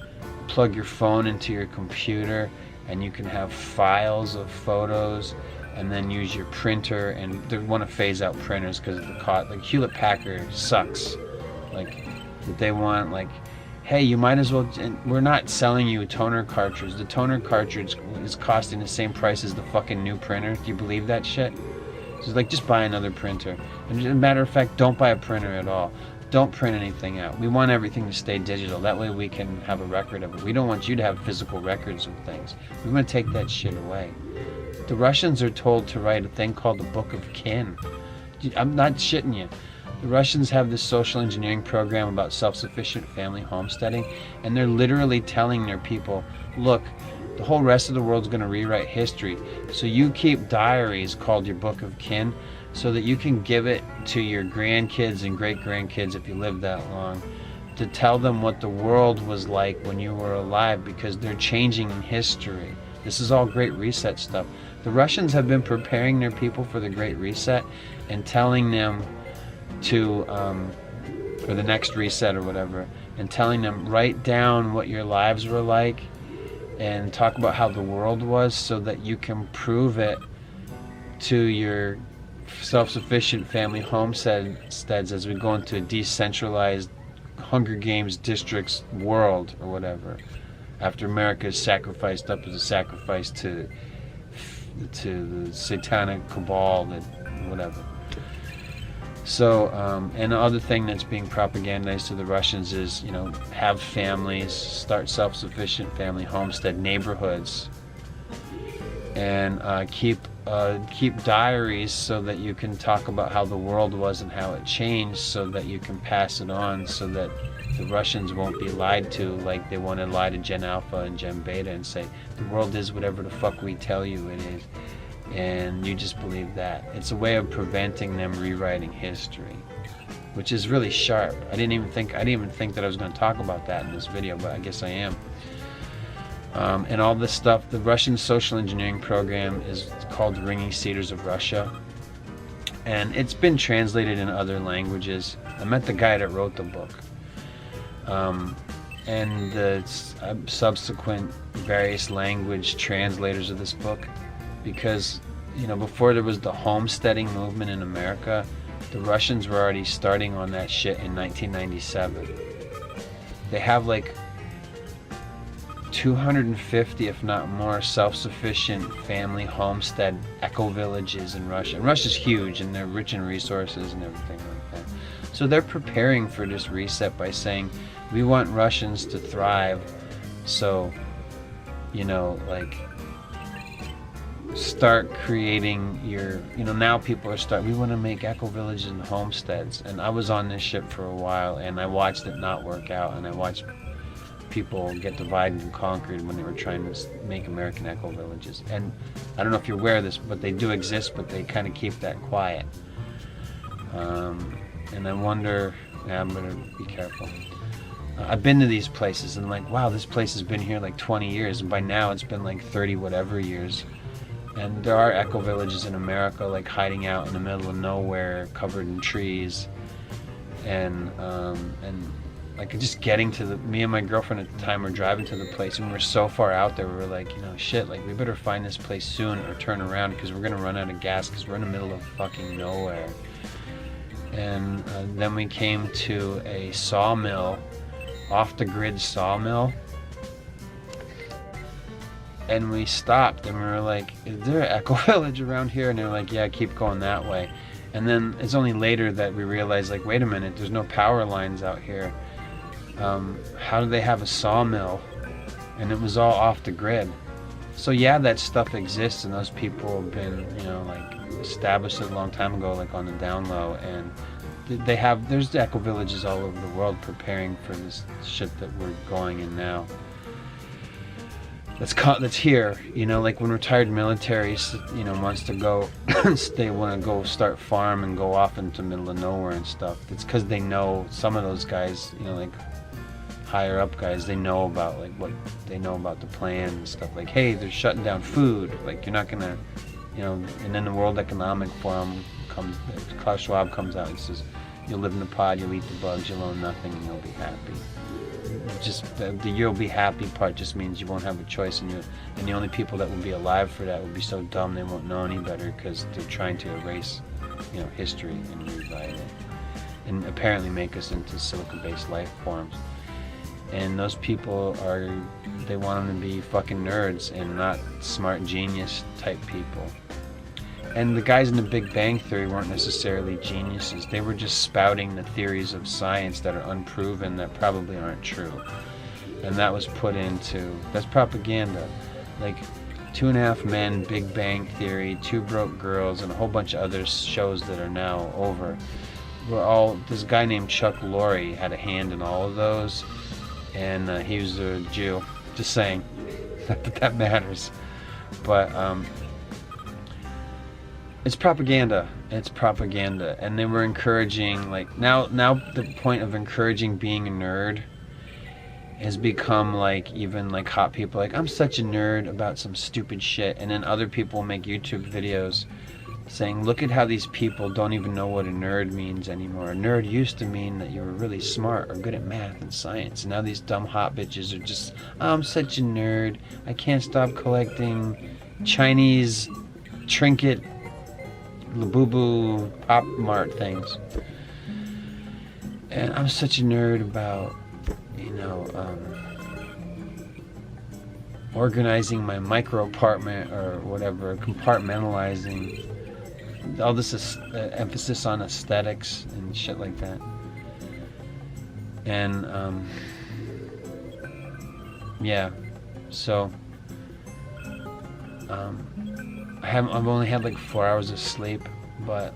D: plug your phone into your computer, and you can have files of photos, and then use your printer. And they want to phase out printers because of the cost. Like Hewlett Packard sucks. Like they want like, hey, you might as well. We're not selling you a toner cartridge. The toner cartridge is costing the same price as the fucking new printer. Do you believe that shit? So like, just buy another printer. And as a matter of fact, don't buy a printer at all. Don't print anything out. We want everything to stay digital. That way we can have a record of it. We don't want you to have physical records of things. We want to take that shit away. The Russians are told to write a thing called the Book of Kin. I'm not shitting you. The Russians have this social engineering program about self-sufficient family homesteading, and they're literally telling their people, look, the whole rest of the world's going to rewrite history, so you keep diaries called your Book of Kin so that you can give it to your grandkids and great-grandkids if you live that long, to tell them what the world was like when you were alive, because they're changing history. This is all Great Reset stuff. The Russians have been preparing their people for the Great Reset and telling them to, for the next reset or whatever, and telling them, write down what your lives were like and talk about how the world was so that you can prove it to your self-sufficient family homesteads as we go into a decentralized Hunger Games districts world or whatever, after America is sacrificed up as a sacrifice to the satanic cabal, that whatever. So, and the other thing that's being propagandized to the Russians is, you know, have families, start self-sufficient family homestead neighborhoods, and keep diaries so that you can talk about how the world was and how it changed, so that you can pass it on, so that the Russians won't be lied to like they want to lie to Gen Alpha and Gen Beta and say the world is whatever the fuck we tell you it is. And you just believe that. It's a way of preventing them rewriting history, which is really sharp. I didn't even think that I was going to talk about that in this video, but I guess I am. And all this stuff, the Russian social engineering program is called the Ringing Cedars of Russia, and it's been translated in other languages. I met the guy that wrote the book, and the subsequent various language translators of this book. Because, you know, before there was the homesteading movement in America, the Russians were already starting on that shit in 1997. They have like 250, if not more, self-sufficient family homestead eco-villages in Russia. And Russia's huge, and they're rich in resources and everything like that. So they're preparing for this reset by saying, we want Russians to thrive, so, you know, like, start creating your, you know, now people are we want to make eco-villages and homesteads. And I was on this shit for a while, and I watched it not work out, and I watched people get divided and conquered when they were trying to make American eco-villages. And I don't know if you're aware of this, but they do exist, but they kind of keep that quiet. And I wonder, I'm gonna be careful. I've been to these places and like, wow, this place has been here like 20 years, and by now it's been like 30 whatever years. And there are eco-villages in America, like hiding out in the middle of nowhere, covered in trees, and like just getting to me and my girlfriend at the time were driving to the place, and we were so far out there, we were like, you know, shit, like we better find this place soon or turn around because we're gonna run out of gas because we're in the middle of fucking nowhere. And then we came to a sawmill, off-the-grid sawmill. And we stopped and we were like, is there an eco-village around here? And they were like, yeah, keep going that way. And then it's only later that we realized, like, wait a minute, there's no power lines out here. How do they have a sawmill? And it was all off the grid. So yeah, that stuff exists, and those people have been, you know, like established it a long time ago, like on the down low. And there's eco-villages all over the world preparing for this shit that we're going in now. That's here, you know, like when retired military, you know, wants to go, they want to go start farm and go off into the middle of nowhere and stuff. It's because they know, some of those guys, you know, like higher up guys, they know about like what they know about the plan and stuff. Like, hey, they're shutting down food. Like, you're not gonna, you know. And then the World Economic Forum comes, Klaus Schwab comes out and says, You'll live in the pod, you'll eat the bugs, you'll own nothing, and you'll be happy. Just the you'll be happy part just means you won't have a choice, and the only people that will be alive for that will be so dumb they won't know any better because they're trying to erase, history and rewrite it, and apparently make us into silica-based life forms. And those people they want them to be fucking nerds and not smart genius type people. And the guys in the Big Bang Theory weren't necessarily geniuses. They were just spouting the theories of science that are unproven, that probably aren't true. And that was that's propaganda. Like 2.5 Men, Big Bang Theory, Two Broke Girls, and a whole bunch of other shows that are now over. This guy named Chuck Lorre had a hand in all of those. And he was a Jew. Just saying. Not that matters. But, it's propaganda. It's propaganda. And they were encouraging, now the point of encouraging being a nerd has become even hot people I'm such a nerd about some stupid shit, and then other people make YouTube videos saying, look at how these people don't even know what a nerd means anymore. A nerd used to mean that you were really smart or good at math and science, and now these dumb hot bitches are just, I'm such a nerd, I can't stop collecting Chinese trinket Labubu Pop Mart things. And I'm such a nerd about, organizing my micro apartment or whatever, compartmentalizing. All this is emphasis on aesthetics and shit like that. And, yeah. So, I've only had 4 hours of sleep, but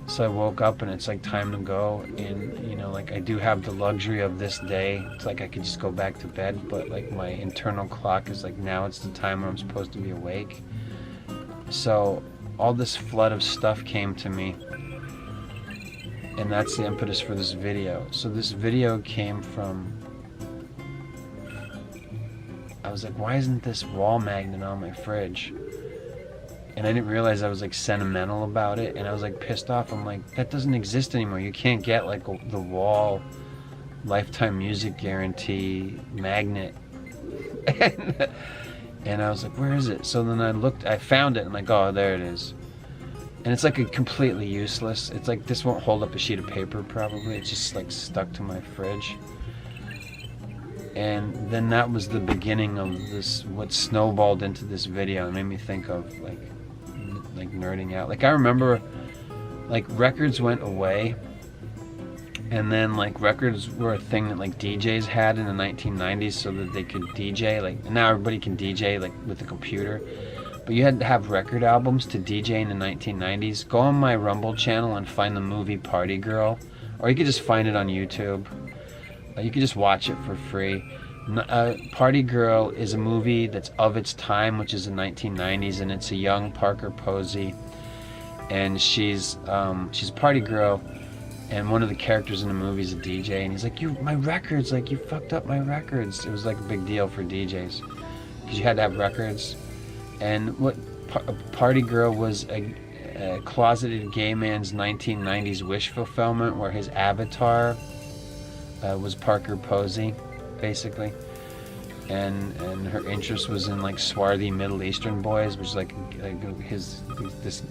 D: so I woke up and it's time to go, and I do have the luxury of this day. It's I could just go back to bed, but my internal clock is now it's the time where I'm supposed to be awake. So all this flood of stuff came to me, and that's the impetus for this video. So this video came from, I was why isn't this wall magnet on my fridge? And I didn't realize I was sentimental about it, and I was pissed off. I'm that doesn't exist anymore. You can't get the wall lifetime music guarantee magnet. And I was where is it? So then I found it, and oh, there it is. And it's completely useless. It's this won't hold up a sheet of paper probably. It's just stuck to my fridge. And then that was the beginning of this, what snowballed into this video. It made me think of nerding out. I remember records went away, and then records were a thing that DJs had in the 1990s so that they could DJ. And now everybody can DJ with a computer, but you had to have record albums to DJ in the 1990s. Go on my Rumble channel and find the movie Party Girl, or you could just find it on YouTube. You could just watch it for free. Party Girl is a movie that's of its time, which is the 1990s, and it's a young Parker Posey, and she's a party girl, and one of the characters in the movie is a DJ, and he's my records, you fucked up my records. It was a big deal for DJs, because you had to have records. And what Party Girl was a closeted gay man's 1990s wish fulfillment, where his avatar was Parker Posey, basically, and her interest was in swarthy Middle Eastern boys, which is this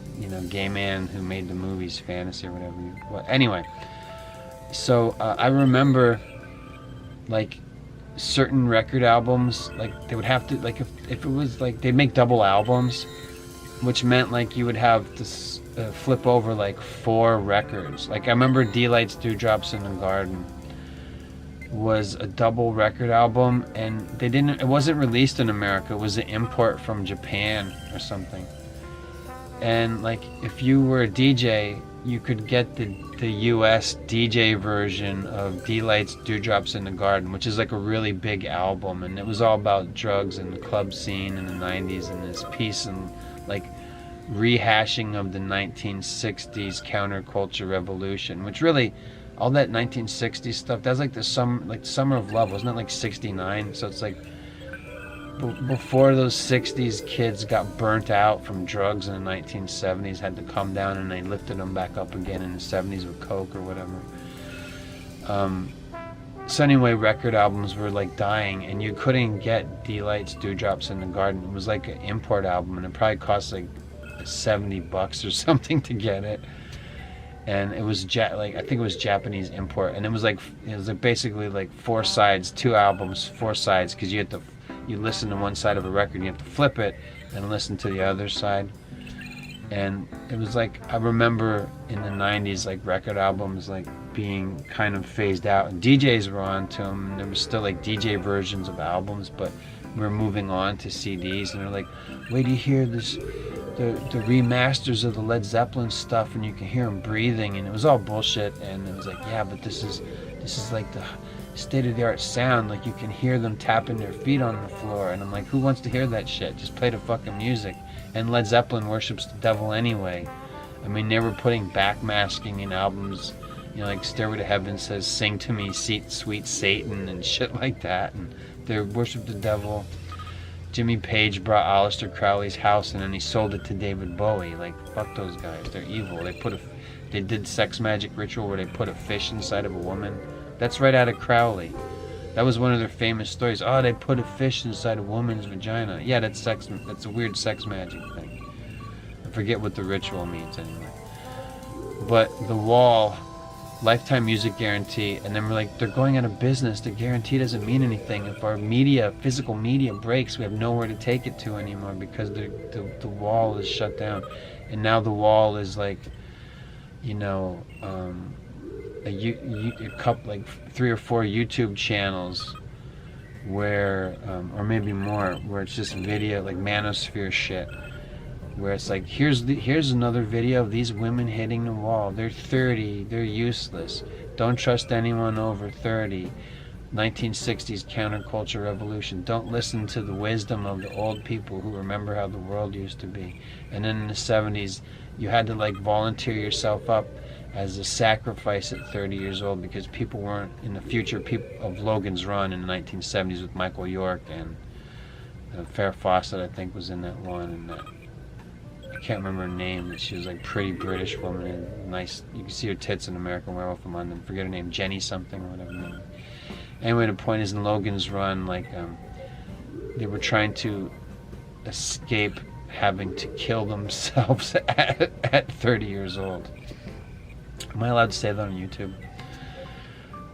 D: gay man who made the movies fantasy or whatever. Anyway, so I remember certain record albums, they would have to if it was they'd make double albums, which meant you would have to flip over 4 records. I remember D-Light's Dewdrops in the Garden was a double record album, and it wasn't released in America. It was an import from Japan or something. And if you were a DJ, you could get the US DJ version of D-Light's Dewdrops in the Garden, which is a really big album, and it was all about drugs and the club scene in the 90s, and this peace and rehashing of the 1960s counterculture revolution, which really, all that 1960s stuff, that's the Summer of Love, wasn't it 69? So it's before those 60s kids got burnt out from drugs in the 1970s, had to come down, and they lifted them back up again in the 70s with coke or whatever. So anyway, record albums were like dying, and you couldn't get D-Lights, Dewdrops in the Garden. It was like an import album, and it probably cost like $70 or something to get it. And it was I think it was Japanese import, and it was like basically like 4 sides, 2 albums, 4 sides, because you listen to one side of a record, and you have to flip it and listen to the other side. And it was like, I remember in the 90s, like record albums like being kind of phased out, and DJs were on to them, and there was still like DJ versions of albums, but we were moving on to CDs, and they're like, wait till you hear this, the remasters of the Led Zeppelin stuff, and you can hear them breathing, and it was all bullshit. And it was like, yeah, but this is like the state-of-the-art sound, like you can hear them tapping their feet on the floor. And I'm like, who wants to hear that shit? Just play the fucking music. And Led Zeppelin worships the devil anyway. I mean, they were putting backmasking in albums, you know, like Stairway to Heaven says, sing to me, sweet Satan, and shit like that, and they worship the devil. Jimmy Page brought Aleister Crowley's house, and then he sold it to David Bowie. Like, fuck those guys, they're evil. They did sex magic ritual where they put a fish inside of a woman. That's right out of Crowley. That was one of their famous stories. Oh, they put a fish inside a woman's vagina. Yeah, that's a weird sex magic thing. I forget what the ritual means anyway. But The Wall, lifetime music guarantee, and then we're like, they're going out of business. The guarantee doesn't mean anything. If our physical media breaks, we have nowhere to take it to anymore, because the Wall is shut down. And now The Wall is like, you know, a couple, like 3 or 4 YouTube channels where, or maybe more, where it's just video, like manosphere shit, where it's like, here's another video of these women hitting the wall. They're 30, they're useless. Don't trust anyone over 30. 1960s counterculture revolution. Don't listen to the wisdom of the old people who remember how the world used to be. And then in the 70s, you had to like volunteer yourself up as a sacrifice at 30 years old, because people weren't in the future. People of Logan's Run in the 1970s with Michael York, and Farrah Fawcett, I think, was in that one, and I can't remember her name, but she was like pretty British woman, and nice. You can see her tits in American Werewolf in London. Forget her name, Jenny something or whatever her name. Anyway, the point is, in Logan's Run, like they were trying to escape having to kill themselves at 30 years old. Am I allowed to say that on YouTube?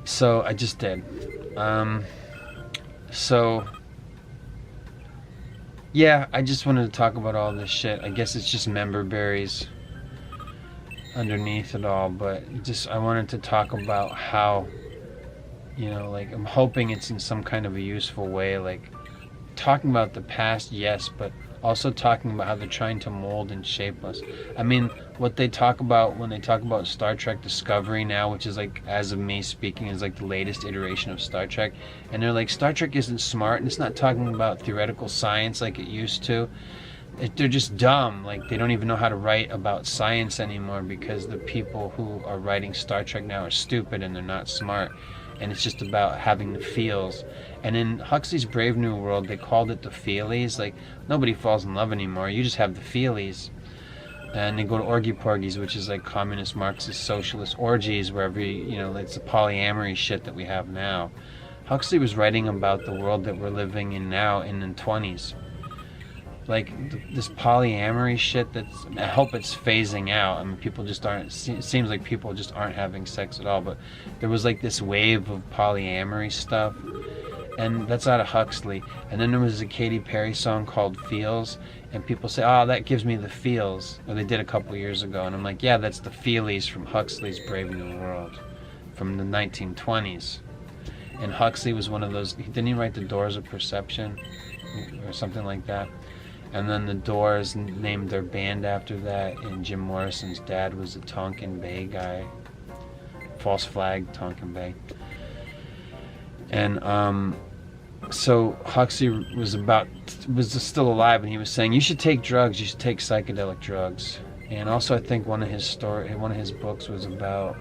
D: So I just did. So yeah, I just wanted to talk about all this shit. I guess it's just member berries underneath it all, but just I wanted to talk about how, you know, like, I'm hoping it's in some kind of a useful way, like talking about the past, yes, but also talking about how they're trying to mold and shape us. I mean, what they talk about when they talk about Star Trek Discovery now, which is like, as of me speaking, is like the latest iteration of Star Trek, and they're like, Star Trek isn't smart, and it's not talking about theoretical science like it used to. They're just dumb. Like, they don't even know how to write about science anymore, because the people who are writing Star Trek now are stupid and they're not smart. And it's just about having the feels. And in Huxley's Brave New World, they called it the feelies. Like, nobody falls in love anymore. You just have the feelies. And they go to orgy porgies, which is like communist, Marxist, socialist orgies, where it's the polyamory shit that we have now. Huxley was writing about the world that we're living in now in the 20s. Like, this polyamory shit, I hope it's phasing out. I mean, people just aren't, it seems like people just aren't having sex at all, but there was like this wave of polyamory stuff, and that's out of Huxley. And then there was a Katy Perry song called Feels, and people say, oh, that gives me the feels, or they did a couple years ago, and I'm like, yeah, that's the feelies from Huxley's Brave New World from the 1920s. And Huxley was one of those, didn't he write The Doors of Perception or something like that? And then the Doors named their band after that, and Jim Morrison's dad was a Tonkin Bay guy. False Flag, Tonkin Bay. And so Huxley was still alive, and he was saying, you should take drugs, you should take psychedelic drugs. And also I think one of his books was about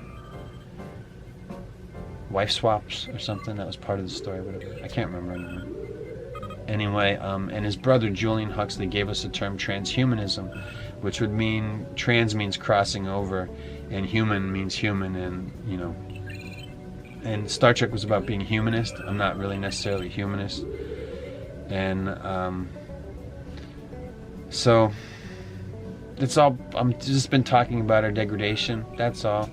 D: wife swaps or something. That was part of the story, whatever. I can't remember anymore. Anyway, and his brother Julian Huxley gave us the term transhumanism, which would mean trans means crossing over, and human means human, and and Star Trek was about being humanist. I'm not really necessarily humanist, and so it's all. I'm just been talking about our degradation. That's all,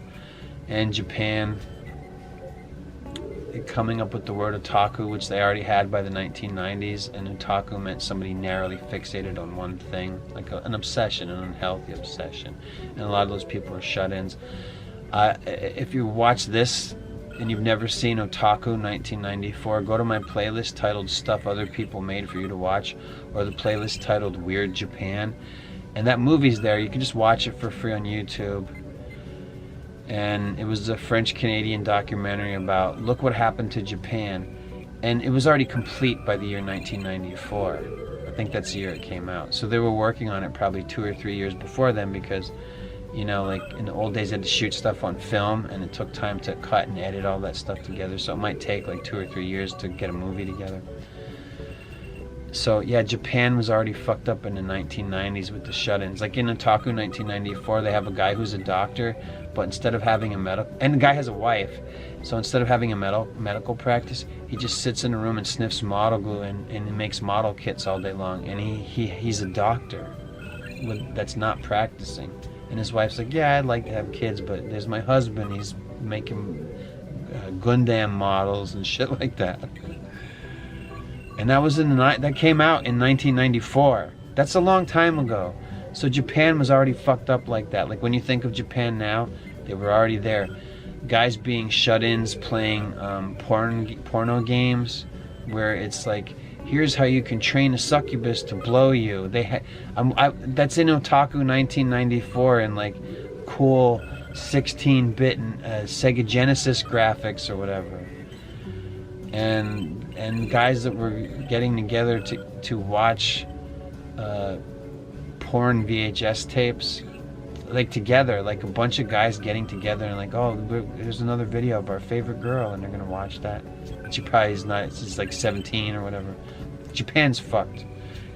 D: and Japan coming up with the word otaku, which they already had by the 1990s, and otaku meant somebody narrowly fixated on one thing, like an obsession, an unhealthy obsession, and a lot of those people are shut-ins. If you watch this and you've never seen Otaku 1994, go to my playlist titled Stuff Other People Made for you to watch, or the playlist titled Weird Japan, and that movie's there. You can just watch it for free on YouTube. And it was a French-Canadian documentary about look what happened to Japan, and it was already complete by the year 1994. I think that's the year it came out. So they were working on it probably 2 or 3 years before then, because like in the old days they had to shoot stuff on film, and it took time to cut and edit all that stuff together, so it might take like 2 or 3 years to get a movie together. So yeah, Japan was already fucked up in the 1990s with the shut-ins. Like in Otaku 1994, they have a guy who's a doctor, but instead of having and the guy has a wife, so instead of having a medical practice, he just sits in a room and sniffs model glue and he makes model kits all day long, and he's a doctor that's not practicing. And his wife's like, yeah, I'd like to have kids, but there's my husband, he's making Gundam models and shit like that. And that was that came out in 1994. That's a long time ago. So Japan was already fucked up like that. Like when you think of Japan now, they were already there. Guys being shut-ins, playing porno games, where it's like, here's how you can train a succubus to blow you. That's in Otaku 1994, and like cool 16-bit Sega Genesis graphics or whatever. And guys that were getting together to watch porn VHS tapes, like together, like a bunch of guys getting together and like, oh, there's another video of our favorite girl, and they're gonna watch that. She probably is not. She's like 17 or whatever. Japan's fucked,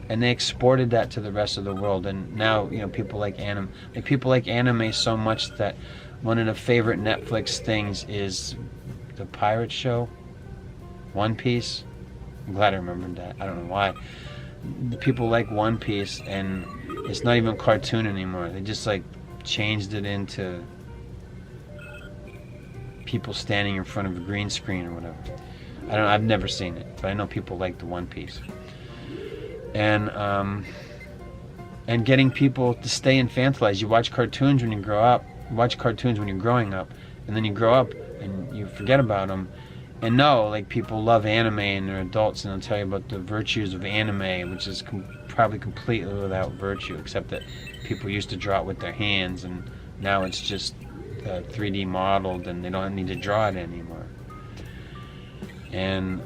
D: and they exported that to the rest of the world. And now people like anime. Like people like anime so much that one of the favorite Netflix things is the pirate show, One Piece. I'm glad I remembered that. I don't know why. People like One Piece, and it's not even a cartoon anymore. They just like changed it into people standing in front of a green screen or whatever. I've never seen it, but I know people like the One Piece. And getting people to stay infantilized. You watch cartoons when you grow up. You watch cartoons when you're growing up, and then you grow up and you forget about them. And no, like people love anime and they're adults, and they'll tell you about the virtues of anime, which is probably completely without virtue, except that people used to draw it with their hands, and now it's just 3D modeled, and they don't need to draw it anymore. And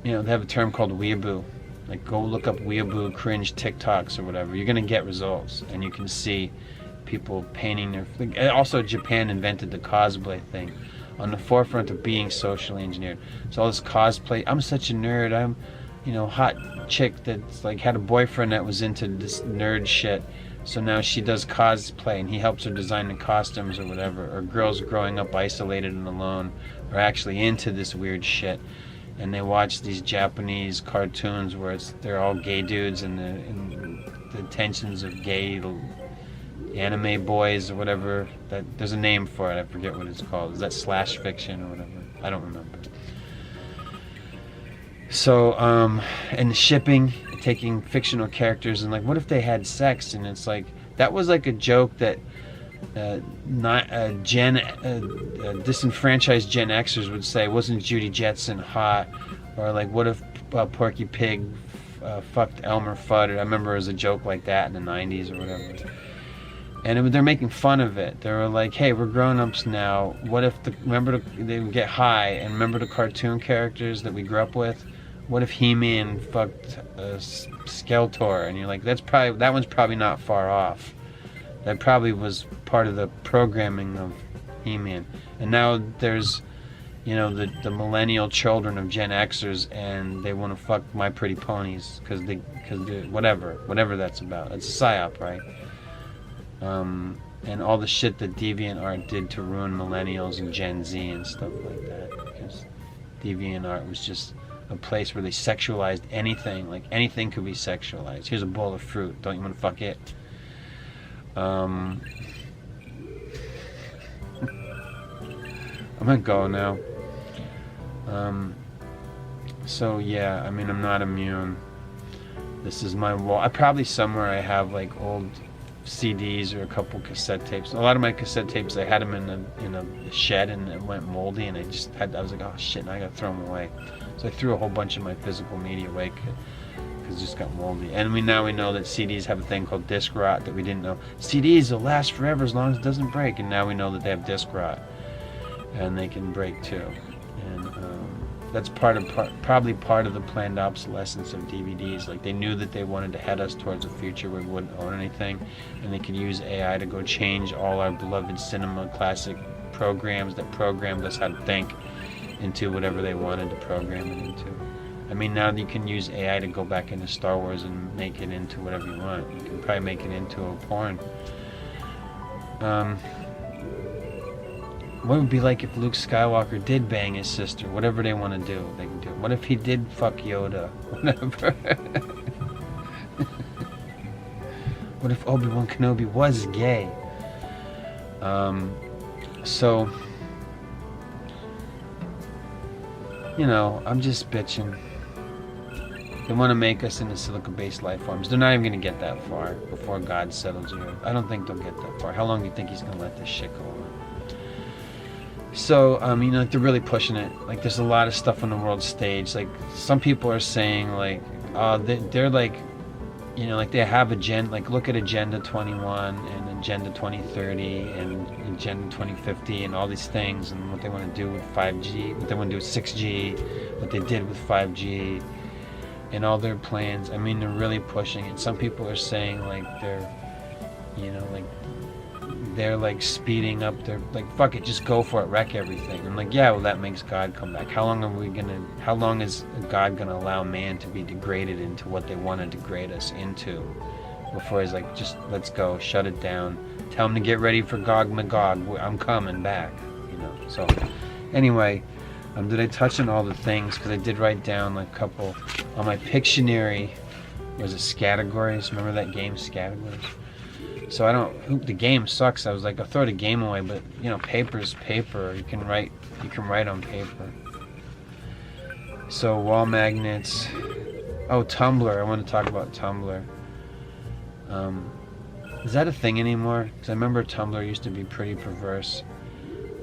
D: they have a term called weeaboo. Like go look up weeaboo cringe TikToks or whatever. You're gonna get results, and you can see people painting their. Also, Japan invented the cosplay thing, on the forefront of being socially engineered. So all this cosplay, I'm such a nerd, I'm hot chick that's like had a boyfriend that was into this nerd shit, so now she does cosplay and he helps her design the costumes or whatever. Or girls growing up isolated and alone are actually into this weird shit, and they watch these Japanese cartoons where they're all gay dudes and the tensions of gay anime boys or whatever. That there's a name for it, I forget what it's called. Is that slash fiction or whatever? I don't remember. So and shipping, taking fictional characters and like, what if they had sex? And it's like, that was like a joke that disenfranchised Gen Xers would say, wasn't Judy Jetson hot? Or like, what if Porky Pig fucked Elmer Fudd? I remember it was a joke like that in the 90s or whatever. And they're making fun of it. They were like, hey, we're grown-ups now. What if they would get high, and remember the cartoon characters that we grew up with? What if He-Man fucked Skeletor? And you're like, that one's probably not far off. That probably was part of the programming of He-Man. And now there's the millennial children of Gen Xers, and they want to fuck My Pretty Ponies because they whatever that's about. It's a psyop, right? And all the shit that DeviantArt did to ruin millennials and Gen Z and stuff like that, because DeviantArt was just a place where they sexualized anything. Like anything could be sexualized. Here's a bowl of fruit. Don't you want to fuck it? I'm gonna go now. So yeah, I mean, I'm not immune. This is my wall. I probably somewhere I have like old CDs or a couple cassette tapes. A lot of my cassette tapes, I had them in a shed and it went moldy, and I was like, oh shit, now I gotta throw them away. So I threw a whole bunch of my physical media away because it just got moldy. And now we know that CDs have a thing called disc rot that we didn't know. CDs will last forever as long as it doesn't break, and now we know that they have disc rot, and they can break too. And that's probably part of the planned obsolescence of DVDs. Like, they knew that they wanted to head us towards a future where we wouldn't own anything, and they could use AI to go change all our beloved cinema classic programs that programmed us how to think into whatever they wanted to program it into. I mean, now you can use AI to go back into Star Wars and make it into whatever you want. You can probably make it into a porn. What would it be like if Luke Skywalker did bang his sister? Whatever they want to do, they can do. What if he did fuck Yoda? Whatever. What if Obi-Wan Kenobi was gay? So, I'm just bitching. They want to make us into silica-based life forms. They're not even going to get that far before God settles the earth. I don't think they'll get that far. How long do you think he's going to let this shit go on? So, they're really pushing it. Like, there's a lot of stuff on the world stage. Like, some people are saying, like, they're like, like they have agenda. Like, look at Agenda 21 and Agenda 2030 and Agenda 2050 and all these things, and what they want to do with 5G, what they want to do with 6G, what they did with 5G, and all their plans. I mean, they're really pushing it. Some people are saying, like, they're like speeding up. They're like, fuck it, just go for it, wreck everything. I'm like, yeah, well, that makes God come back. How long is God gonna allow man to be degraded into what they want to degrade us into before he's like, just let's go, shut it down, tell him to get ready for Gog Magog, I'm coming back, So anyway, did I touch on all the things? Because I did write down like a couple on my Pictionary. Was it Scattergories? Remember that game, Scattergories? So the game sucks. I was like, I'll throw the game away, but paper's paper. You can write on paper. So wall magnets. Oh, Tumblr. I want to talk about Tumblr. Is that a thing anymore? Because I remember Tumblr used to be pretty perverse,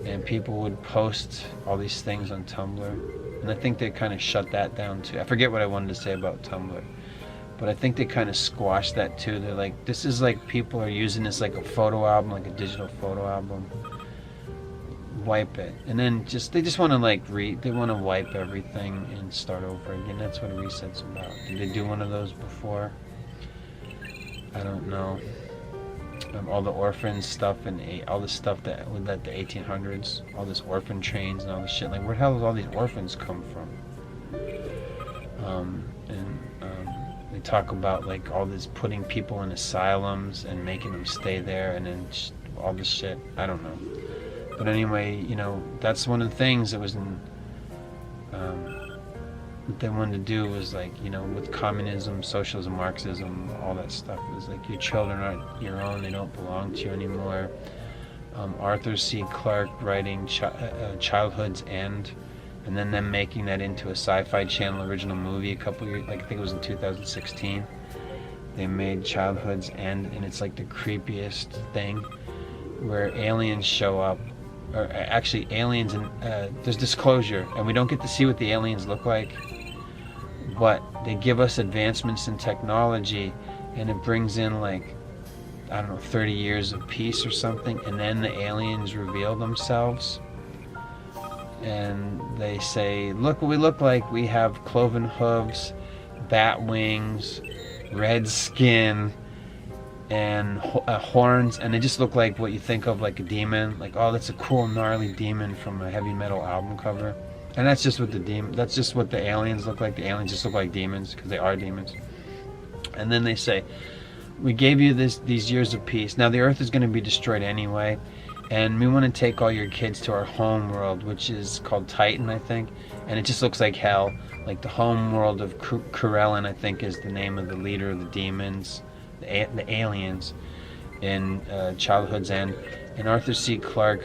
D: and people would post all these things on Tumblr, and I think they kind of shut that down too. I forget what I wanted to say about Tumblr. But I think they kind of squashed that too. They're like, this is like, people are using this like a photo album, like a digital photo album. Wipe it. And then they just want to like they want to wipe everything and start over again. That's what a reset's about. Did they do one of those before? I don't know. All the orphan stuff and all the stuff that with the 1800s, all this orphan trains and all this shit. Like, where the hell does all these orphans come from? They talk about like all this, putting people in asylums and making them stay there, and then all this shit. I don't know. But anyway, that's one of the things that was in what they wanted to do was like, with communism, socialism, Marxism, all that stuff. It was like, your children aren't your own, they don't belong to you anymore. Arthur C. Clarke writing Childhood's End, and then them making that into a Sci-Fi Channel original movie a couple years, like I think it was in 2016. They made Childhood's End, and it's like the creepiest thing, where aliens show up, or actually aliens, and there's disclosure, and we don't get to see what the aliens look like, but they give us advancements in technology, and it brings in like, I don't know, 30 years of peace or something, and then the aliens reveal themselves. And they say, look what we look like. We have cloven hooves, bat wings, red skin, and horns, and they just look like what you think of like a demon. Like, oh, that's a cool gnarly demon from a heavy metal album cover. And that's just what that's just what the aliens look like. The aliens just look like demons because they are demons. And then they say, we gave you these years of peace. Now the earth is going to be destroyed anyway, and we want to take all your kids to our home world, which is called Titan, I think. And it just looks like hell. Like the home world of Kurelin, I think, is the name of the leader of the demons, the aliens, in Childhood's End. And Arthur C. Clarke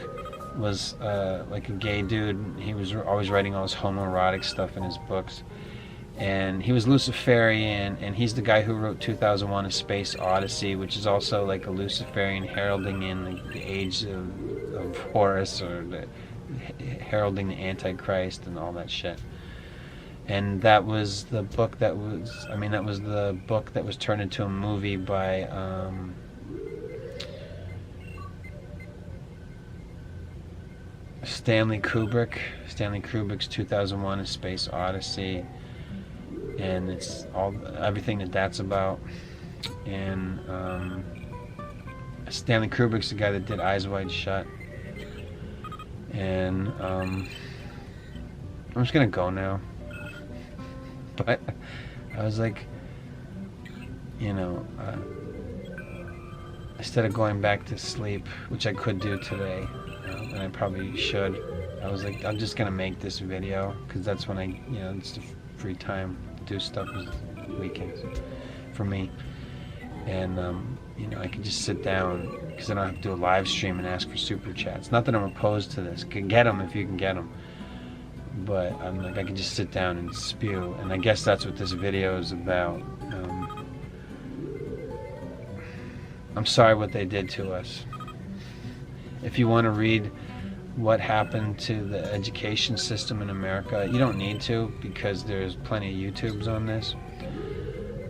D: was like a gay dude. He was always writing all this homoerotic stuff in his books. And he was Luciferian, and he's the guy who wrote 2001: A Space Odyssey, which is also like a Luciferian heralding in the age of Horus, or heralding the Antichrist and all that shit. And that was the book that was turned into a movie by Stanley Kubrick. Stanley Kubrick's 2001: A Space Odyssey. And it's everything that's about. And Stanley Kubrick's the guy that did Eyes Wide Shut. And I'm just gonna go now. But I was like, instead of going back to sleep, which I could do today, and I probably should, I was like, I'm just gonna make this video because that's when it's the free time. Do stuff weekends for me, and I can just sit down because I don't have to do a live stream and ask for super chats. Not that I'm opposed to this. Can get them if you can get them, but I'm like, I can just sit down and spew, and I guess that's what this video is about. I'm sorry what they did to us. If you want to read what happened to the education system in America, you don't need to, because there's plenty of YouTubes on this,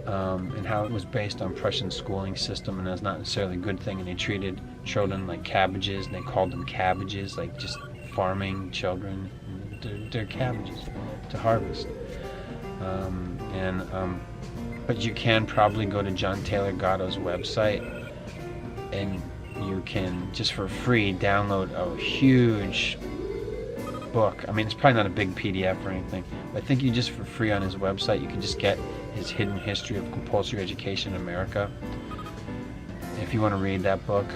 D: and how it was based on Prussian schooling system, and that's not necessarily a good thing, and they treated children like cabbages, and they called them cabbages, like just farming children. They're cabbages to harvest. But you can probably go to John Taylor Gatto's website, and you can, just for free, download a huge book. I mean, it's probably not a big PDF or anything, but I think you just for free on his website, you can just get his Hidden History of Compulsory Education in America. If you want to read that book,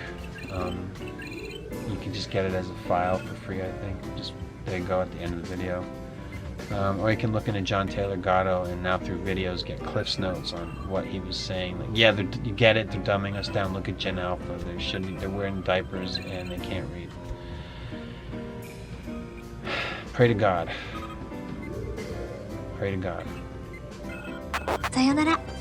D: you can just get it as a file for free, I think. Just, there you go, at the end of the video. Or you can look into John Taylor Gatto, and now through videos get Cliff's Notes on what he was saying. Like, yeah, you get it, they're dumbing us down. Look at Gen Alpha. They're wearing diapers and they can't read. Pray to God. Pray to God.
C: さよなら。